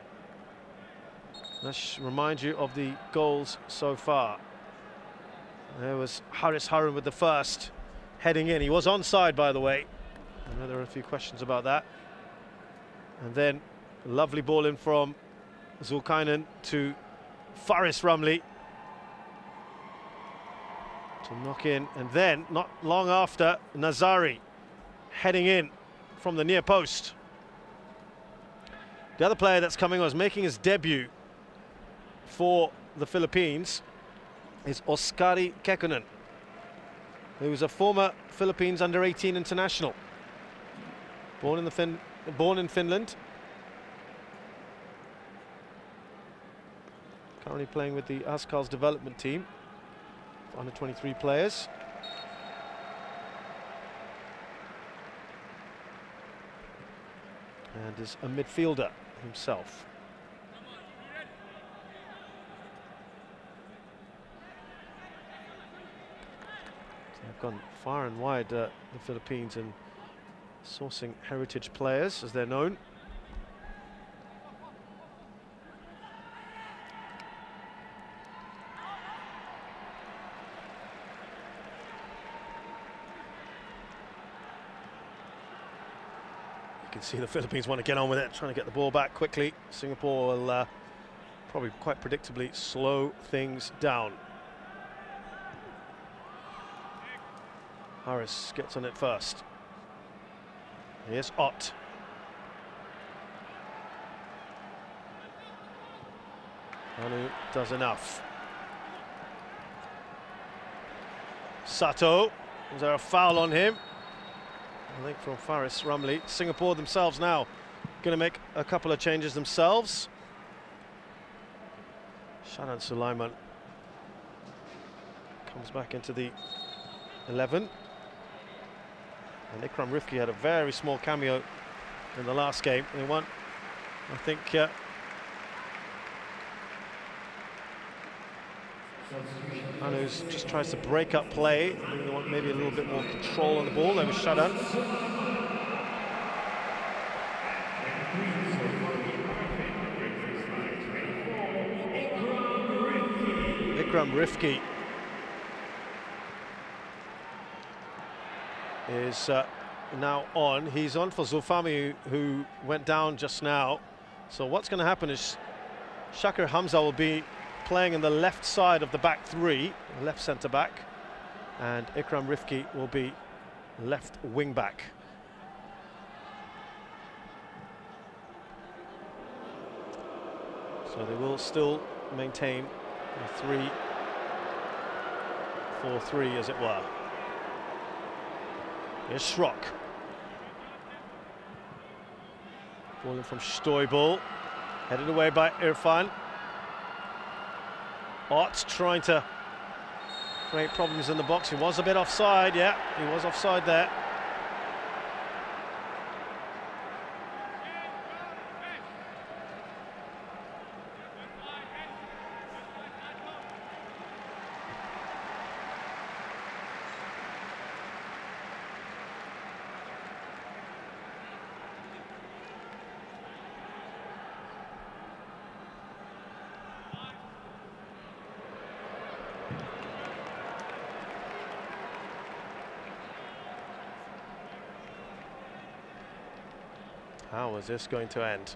F: let's remind you of the goals so far. There was Haris Harun with the first, heading in. He was onside, by the way. I know there are a few questions about that. And then a lovely ball in from Zulkainen to Faris Rumley to knock in, and then not long after, Nazari heading in from the near post. The other player that's coming on, is making his debut for the Philippines, is Oskari Kekkonen, who is a former Philippines under-18 international, born in Finland. Currently playing with the Ascal's development team, under 23 players. And is a midfielder himself. So they've gone far and wide, the Philippines, in sourcing heritage players, as they're known. You can see the Philippines want to get on with it, trying to get the ball back quickly. Singapore will probably quite predictably slow things down. Harris gets on it first. Here's Ott. Manu does enough. Sato, is there a foul on him? I think from Faris Rumley. Singapore themselves now going to make a couple of changes themselves. Shanan Sulaiman comes back into the 11. And Ikram Rifki had a very small cameo in the last game. They won, I think, Anu's just tries to break up play. I think they want maybe a little bit more control on the ball. There was Shadan. Ikram Rifki is now on. He's on for Zulfami, who went down just now. So what's going to happen is Shakir Hamza will be playing in the left side of the back three, left centre back, and Ikram Rifki will be left wing back. So they will still maintain a 3-4-3, as it were. Here's Schrock. Falling from Stoibel, headed away by Irfan. Ott trying to create problems in the box. He was a bit offside, yeah, he was offside there. How is this going to end?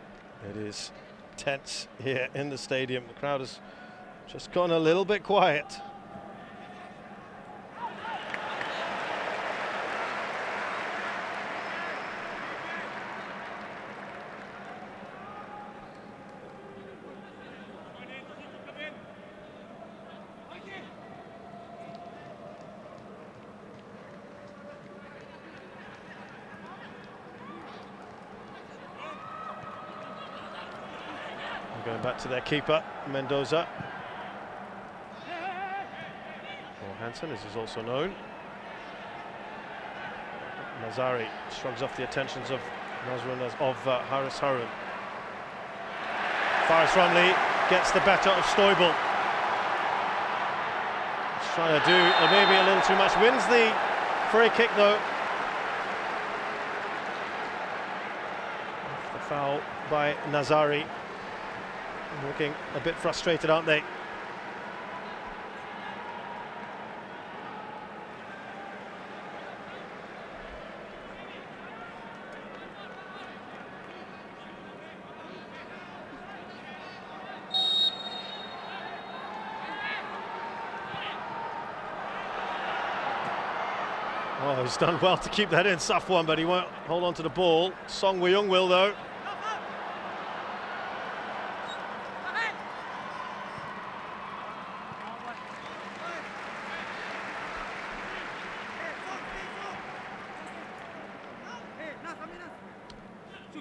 F: It is tense here in the stadium. The crowd has just gone a little bit quiet. Going back to their keeper, Mendoza. Or Hansen, as he's also known. Nazari shrugs off the attentions of Haris Harun. Faris Ramli gets the better of Stoibel. He's trying to do maybe a little too much. Wins the free kick though. The foul by Nazari. Looking a bit frustrated, aren't they? Oh, he's done well to keep that in, Safwan, but he won't hold on to the ball. Song Woo-young will, though.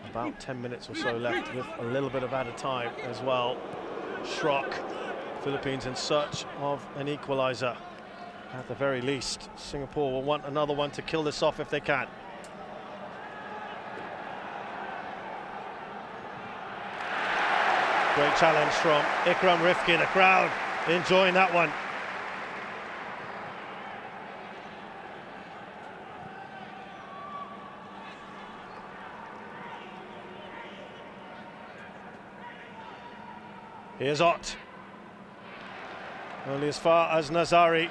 F: About 10 minutes or so left with a little bit of added time as well. Schrock, Philippines in search of an equaliser. At the very least, Singapore will want another one to kill this off if they can. Great challenge from Ikram Rifki, the crowd enjoying that one. Here's Ott. Only as far as Nazari.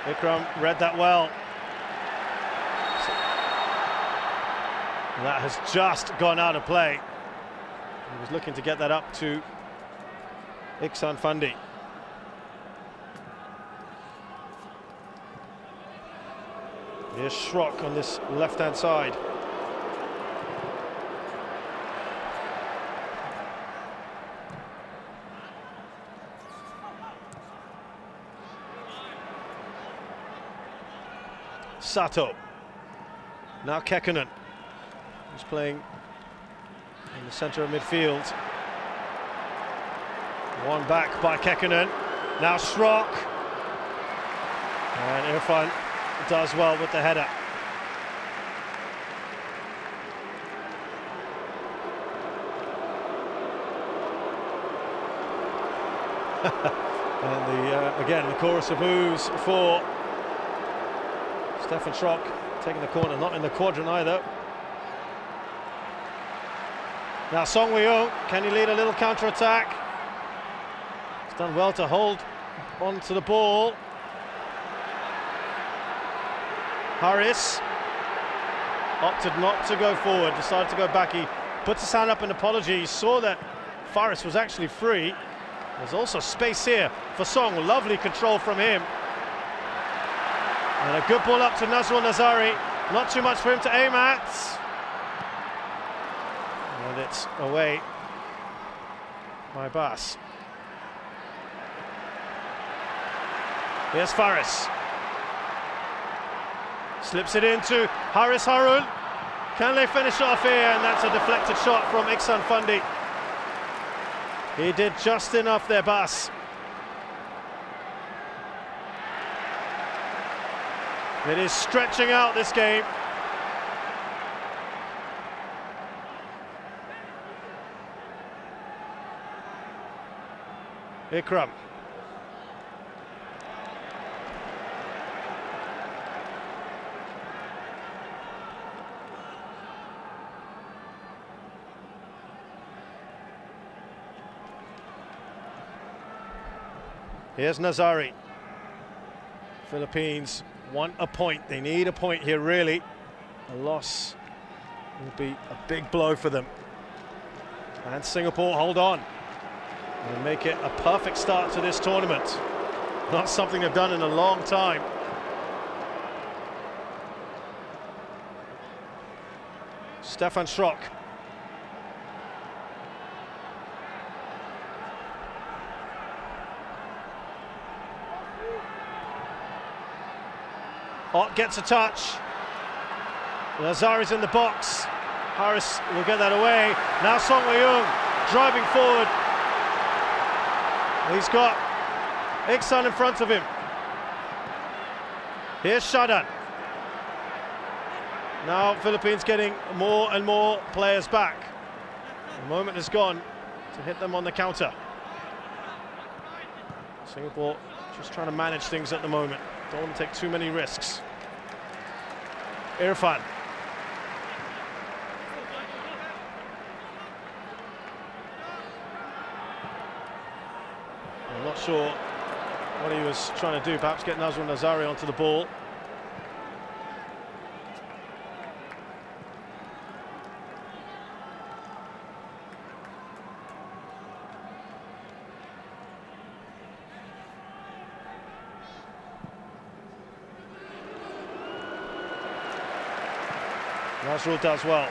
F: Ikram read that well. That has just gone out of play. He was looking to get that up to Iksan Fandi. Here's Schrock on this left-hand side. Sato. Now Kekkonen, who's playing in the centre of midfield. One back by Kekkonen. Now Schrock. And Irfan does well with the header. And again the chorus of boos for Stefan Schrock, taking the corner, not in the quadrant either. Now Song Wei-young, can he lead a little counter-attack? He's done well to hold onto the ball. Harris opted not to go forward, decided to go back. He puts his hand up in apology. He saw that Faris was actually free. There's also space here for Song. Lovely control from him. And a good ball up to Nazrul Nazari. Not too much for him to aim at. And it's away by Bas. Here's Faris. Slips it into Haris Harun. Can they finish off here? And that's a deflected shot from Iksan Fundi. He did just enough there, Bas. It is stretching out this game. Ikram. Here's Nazari. Philippines want a point. They need a point here, really. A loss will be a big blow for them. And Singapore hold on and make it a perfect start to this tournament. Not something they've done in a long time. Stefan Schrock. Ott gets a touch. Nazari's in the box. Harris will get that away. Now Song Wei-young driving forward. He's got Iksan in front of him. Here's Shadan. Now Philippines getting more and more players back. The moment is gone to hit them on the counter. Singapore just trying to manage things at the moment. Don't want to take too many risks. Irfan. I'm not sure what he was trying to do, perhaps get Nazrul Nazari onto the ball. Nazrul does well.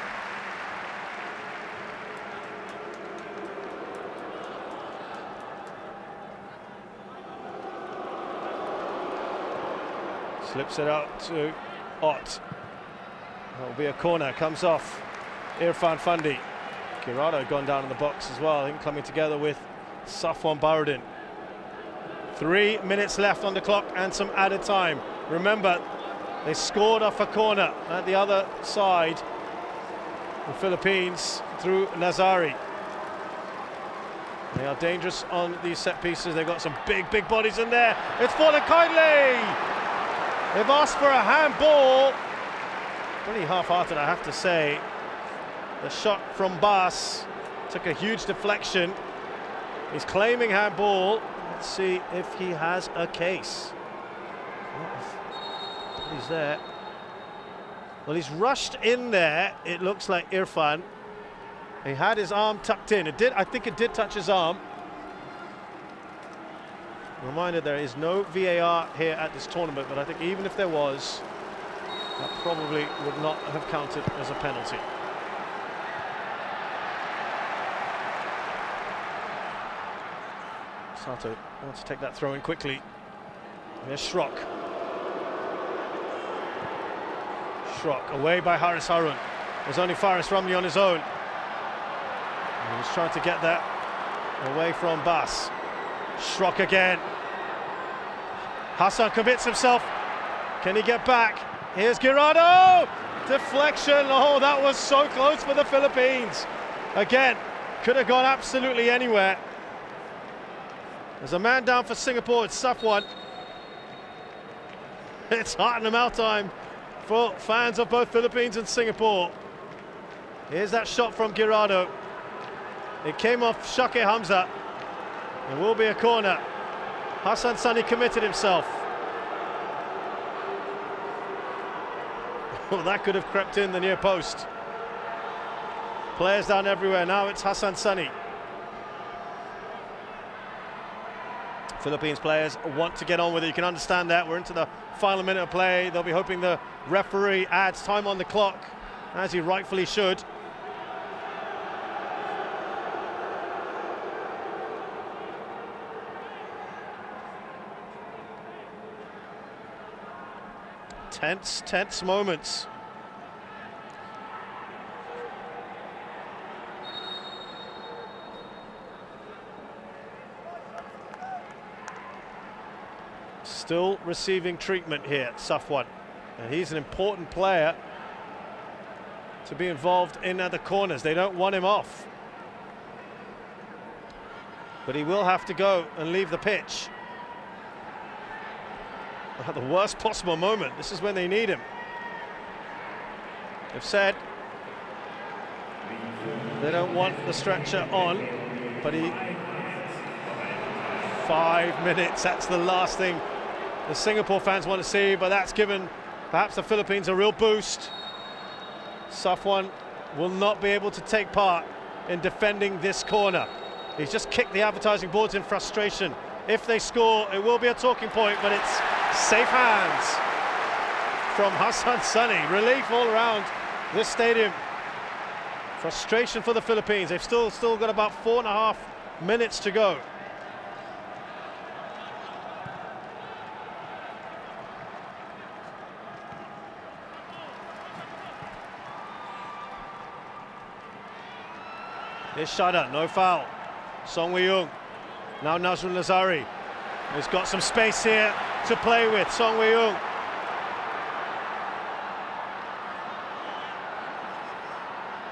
F: Slips it out to Ott. That'll be a corner, comes off Irfan Fundi. Kirado gone down in the box as well, I think coming together with Safwan Baradin. 3 minutes left on the clock and some added time. Remember, they scored off a corner at the other side. The Philippines through Nazari. They are dangerous on these set pieces. They've got some big bodies in there. It's fallen kindly. They've asked for a handball. Pretty half-hearted, I have to say. The shot from Bas took a huge deflection. He's claiming handball. Let's see if he has a case. He's there. Well, he's rushed in there. It looks like Irfan. He had his arm tucked in. I think it did touch his arm. Reminder, there is no VAR here at this tournament, but I think even if there was, that probably would not have counted as a penalty. Sato wants to take that throw in quickly. There's Schrock. Schrock away by Haris Harun. There's only Faris Ramli on his own. He's trying to get that away from Bas. Schrock again. Hassan commits himself. Can he get back? Here's Girardo! Deflection. Oh, that was so close for the Philippines. Again, could have gone absolutely anywhere. There's a man down for Singapore. It's Safwan. It's heart and a mouth time for fans of both Philippines and Singapore. Here's that shot from Girardo. It came off Shake Hamza. It will be a corner. Hassan Sani committed himself. Well, that could have crept in the near post. Players down everywhere. Now it's Hassan Sani. Philippines players want to get on with it. You can understand that. We're into the final minute of play. They'll be hoping the referee adds time on the clock, as he rightfully should. Tense moments. Still receiving treatment here, Safwan. And he's an important player to be involved in the corners. They don't want him off. But he will have to go and leave the pitch. At the worst possible moment. This is when they need him. They've said they don't want the stretcher on, but 5 minutes, that's the last thing the Singapore fans want to see, but that's given perhaps the Philippines a real boost. Safwan will not be able to take part in defending this corner. He's just kicked the advertising boards in frustration. If they score, it will be a talking point, but it's safe hands from Hassan Sani. Relief all around this stadium. Frustration for the Philippines. They've still got about 4.5 minutes to go. Here's Shada, no foul. Song Wei-young. Now Nazrul Nazari. He's got some space here to play with. Song Wei-young.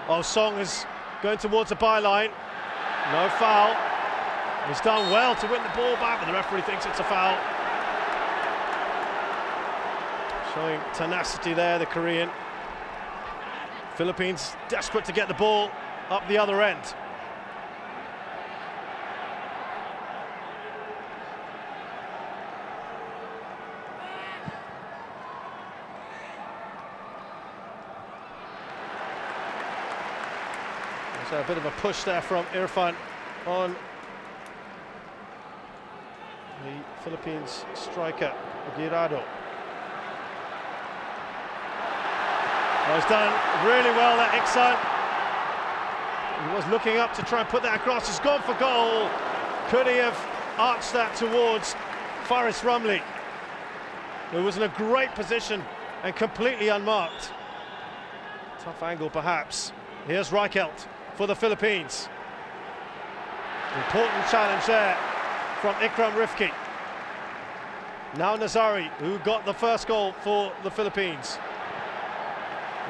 F: Oh, Song is going towards the byline. No foul. He's done well to win the ball back, but the referee thinks it's a foul. Showing tenacity there, the Korean. Philippines desperate to get the ball up the other end. So a bit of a push there from Irfan on the Philippines striker, Girardo. He's done really well there, Iksan. He was looking up to try and put that across. He's gone for goal. Could he have arched that towards Faris Ramli, who was in a great position and completely unmarked? Tough angle, perhaps. Here's Reichelt for the Philippines. Important challenge there from Ikram Rifki. Now Nazari, who got the first goal for the Philippines.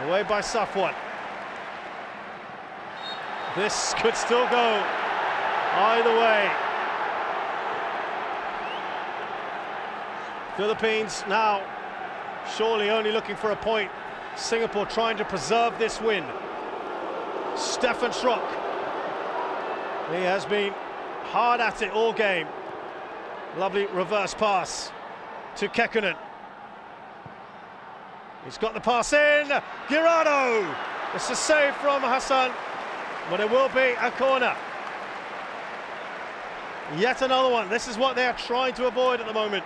F: Away by Safwan. This could still go either way. Philippines now surely only looking for a point. Singapore trying to preserve this win. Stefan Schrock. He has been hard at it all game. Lovely reverse pass to Kekkonen. He's got the pass in. Girardo! It's a save from Hassan, but it will be a corner. Yet another one. This is what they are trying to avoid at the moment.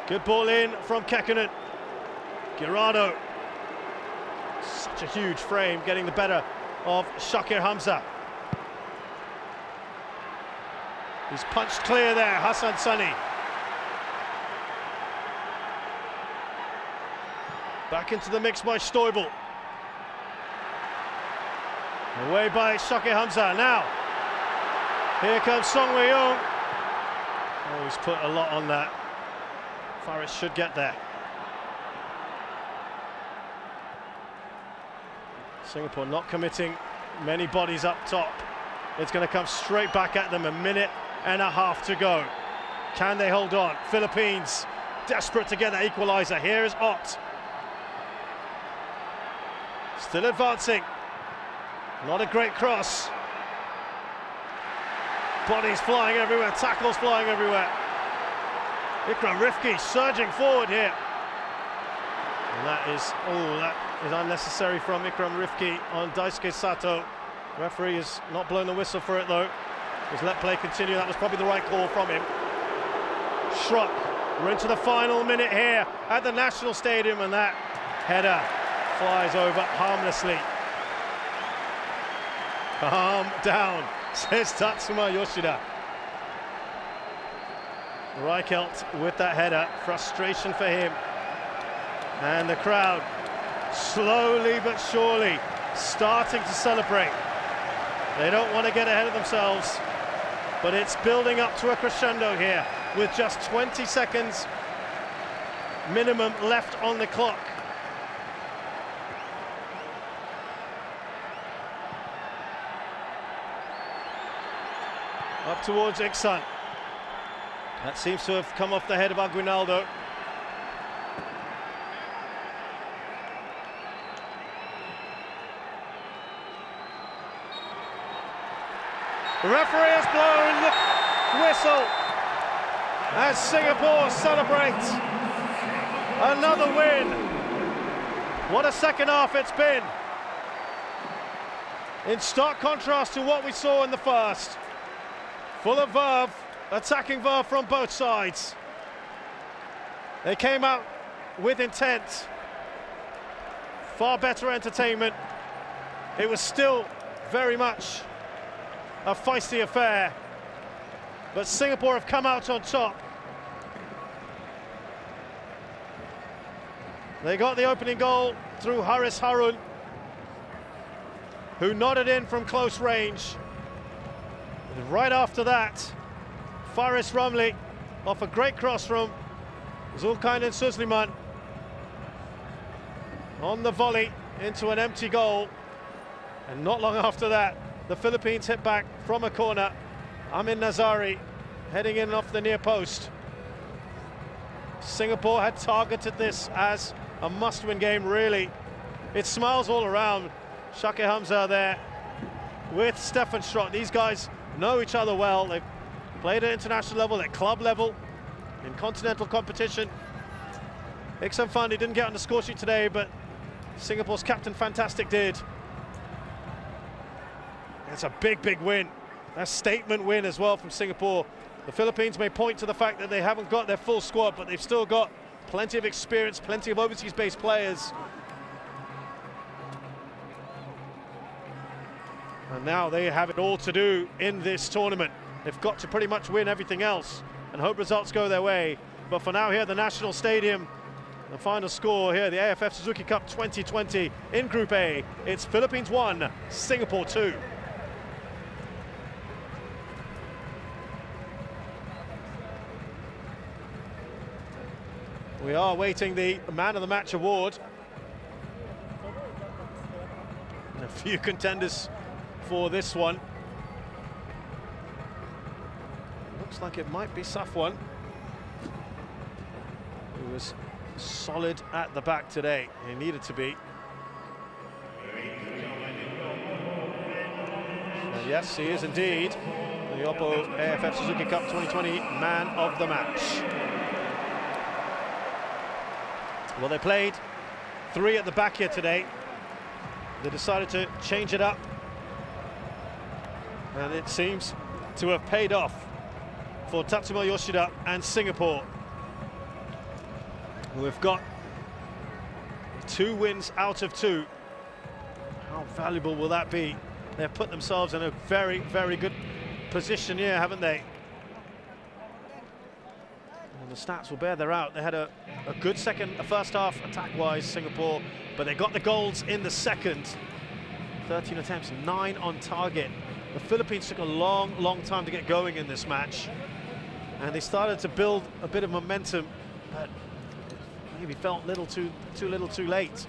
F: Good ball in from Kekkonen. Girardo. Such a huge frame, getting the better of Shakir Hamza. He's punched clear there, Hassan Sani. Back into the mix by Stoibel. Away by Shoke Hamza. Now, here comes Song Wei-young. Oh, he's put a lot on that. Faris should get there. Singapore not committing many bodies up top. It's going to come straight back at them, 1.5 minutes to go. Can they hold on? Philippines desperate to get that equaliser. Here is Ott. Still advancing. Not a great cross. Bodies flying everywhere, tackles flying everywhere. Ikram Rifki surging forward here. And that is unnecessary from Ikram Rifki on Daisuke Sato. Referee has not blown the whistle for it though. He's let play continue. That was probably the right call from him. Schrock, we're into the final minute here at the National Stadium, and that header flies over harmlessly. Calm down, says Tatsuma Yoshida. Reichelt with that header, frustration for him. And the crowd, slowly but surely, starting to celebrate. They don't want to get ahead of themselves, but it's building up to a crescendo here with just 20 seconds minimum left on the clock. Up towards Iksan. That seems to have come off the head of Aguinaldo. The referee has blown the whistle as Singapore celebrates another win. What a second half it's been. In stark contrast to what we saw in the first. Full of verve, attacking verve from both sides. They came out with intent. Far better entertainment. It was still very much a feisty affair, but Singapore have come out on top. They got the opening goal through Haris Harun, who nodded in from close range. And right after that, Faris Ramli off a great cross from Zulkarnain Suleiman on the volley into an empty goal. And not long after that, the Philippines hit back from a corner. Amin Nazari heading in off the near post. Singapore had targeted this as a must-win game, really. It smiles all around. Shoke Hamza there with Stefan Schrock. These guys know each other well. They've played at international level, at club level, in continental competition. Iksan Fandi didn't get on the score sheet today, but Singapore's captain Fantastic did. It's a big, big win. A statement win as well from Singapore. The Philippines may point to the fact that they haven't got their full squad, but they've still got plenty of experience, plenty of overseas-based players. And now they have it all to do in this tournament. They've got to pretty much win everything else and hope results go their way. But for now, here at the National Stadium, the final score here, the AFF Suzuki Cup 2020 in Group A, it's Philippines 1, Singapore 2. We are awaiting the Man of the Match award. And a few contenders for this one. Looks like it might be Safwan, who was solid at the back today. He needed to be. And yes, he is indeed the Oppo AFF Suzuki Cup 2020 Man of the Match. Well, they played 3 at the back here today. They decided to change it up, and it seems to have paid off for Tatsuma Yoshida and Singapore, who have got 2 wins out of 2. How valuable will that be? They've put themselves in a very, very good position here, haven't they? And the stats will bear their out. They had a good first half attack-wise, Singapore, but they got the goals in the second. 13 attempts, 9 on target. The Philippines took a long time to get going in this match, and they started to build a bit of momentum, but maybe felt too little too late.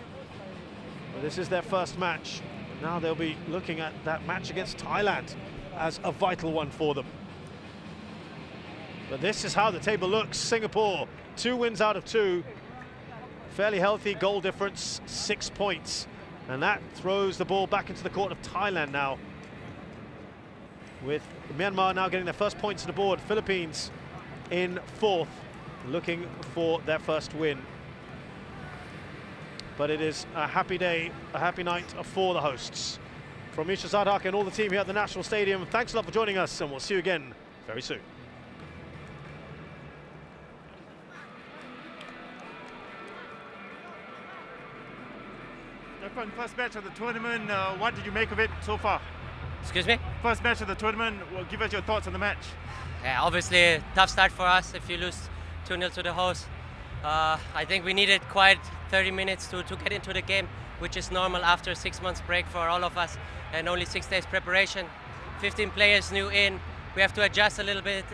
F: But this is their first match. Now they'll be looking at that match against Thailand as a vital one for them. But this is how the table looks. Singapore, 2 wins out of 2. Fairly healthy goal difference, 6 points. And that throws the ball back into the court of Thailand now, with Myanmar now getting their first points on the board. Philippines in 4th, looking for their first win. But it is a happy day, a happy night for the hosts. From Misha Zadhak and all the team here at the National Stadium, thanks a lot for joining us, and we'll see you again very soon.
G: First match of the tournament, what did you make of it so far?
H: Excuse me?
G: First match of the tournament, well, give us your thoughts on the match.
H: Yeah, obviously tough start for us if you lose 2-0 to the host. I think we needed quite 30 minutes to get into the game, which is normal after 6 months break for all of us and only 6 days preparation. 15 players new in, we have to adjust a little bit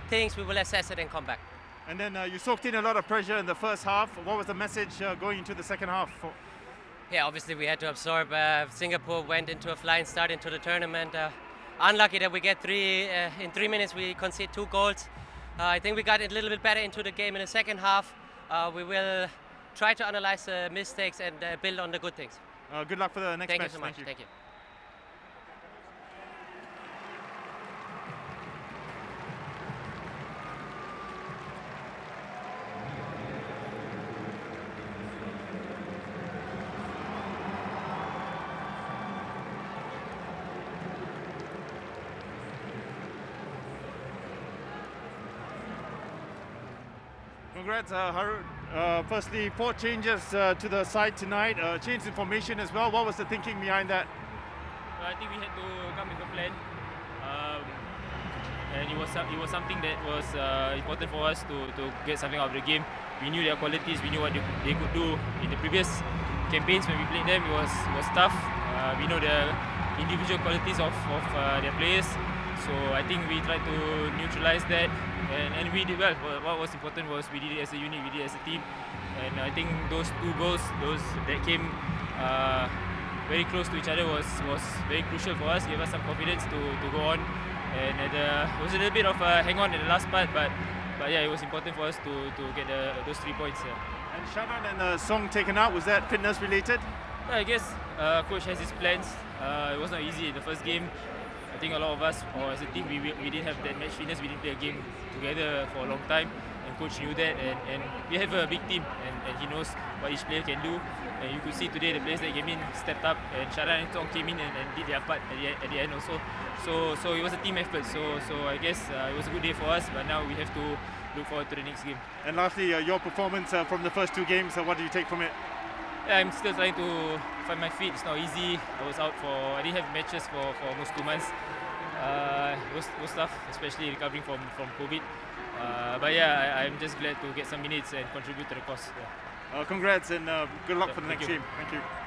H: things, we will assess it and come back.
G: And then you soaked in a lot of pressure in the first half. What was the message going into the second half?
H: Yeah, obviously we had to absorb. Singapore went into a flying start into the tournament. Unlucky that we get in 3 minutes we concede 2 goals. I think we got a little bit better into the game in the second half. We will try to analyze the mistakes and build on the good things.
G: Good luck for the next match.
H: Thank you so much. Thank you.
G: Congrats, Harun. Firstly, 4 changes to the side tonight. Changed in formation as well. What was the thinking behind that?
I: I think we had to come with a plan, and it was something that was important for us to get something out of the game. We knew their qualities. We knew what they could do in the previous campaigns when we played them. It was tough. We know the individual qualities of their players. So I think we tried to neutralize that, and we did well. What was important was we did it as a unit, we did it as a team, and I think those 2 goals, that came very close to each other, was very crucial for us. Gave us some confidence to go on, and it was a little bit of a hang on in the last part, but yeah, it was important for us to get those 3 points. Yeah.
G: And Shanan and Song taken out, was that fitness related?
I: I guess coach has his plans. It was not easy in the first game. I think a lot of us, or as a team, we didn't have that match fitness. We didn't play a game together for a long time, and coach knew that. And we have a big team, and he knows what each player can do. And you could see today the players that came in stepped up, and Sharan and Tong came in and did their part at the end also. So it was a team effort. So I guess it was a good day for us. But now we have to look forward to the next game.
G: And lastly, your performance from the first 2 games. What do you take from it?
I: Yeah, I'm still trying to find my feet. It's not easy. I didn't have matches for almost 2 months. It was tough, especially recovering from COVID. But yeah, I'm just glad to get some minutes and contribute to the cause. Yeah.
G: Congrats and good luck for the next
I: Thank you.
G: game. Thank you.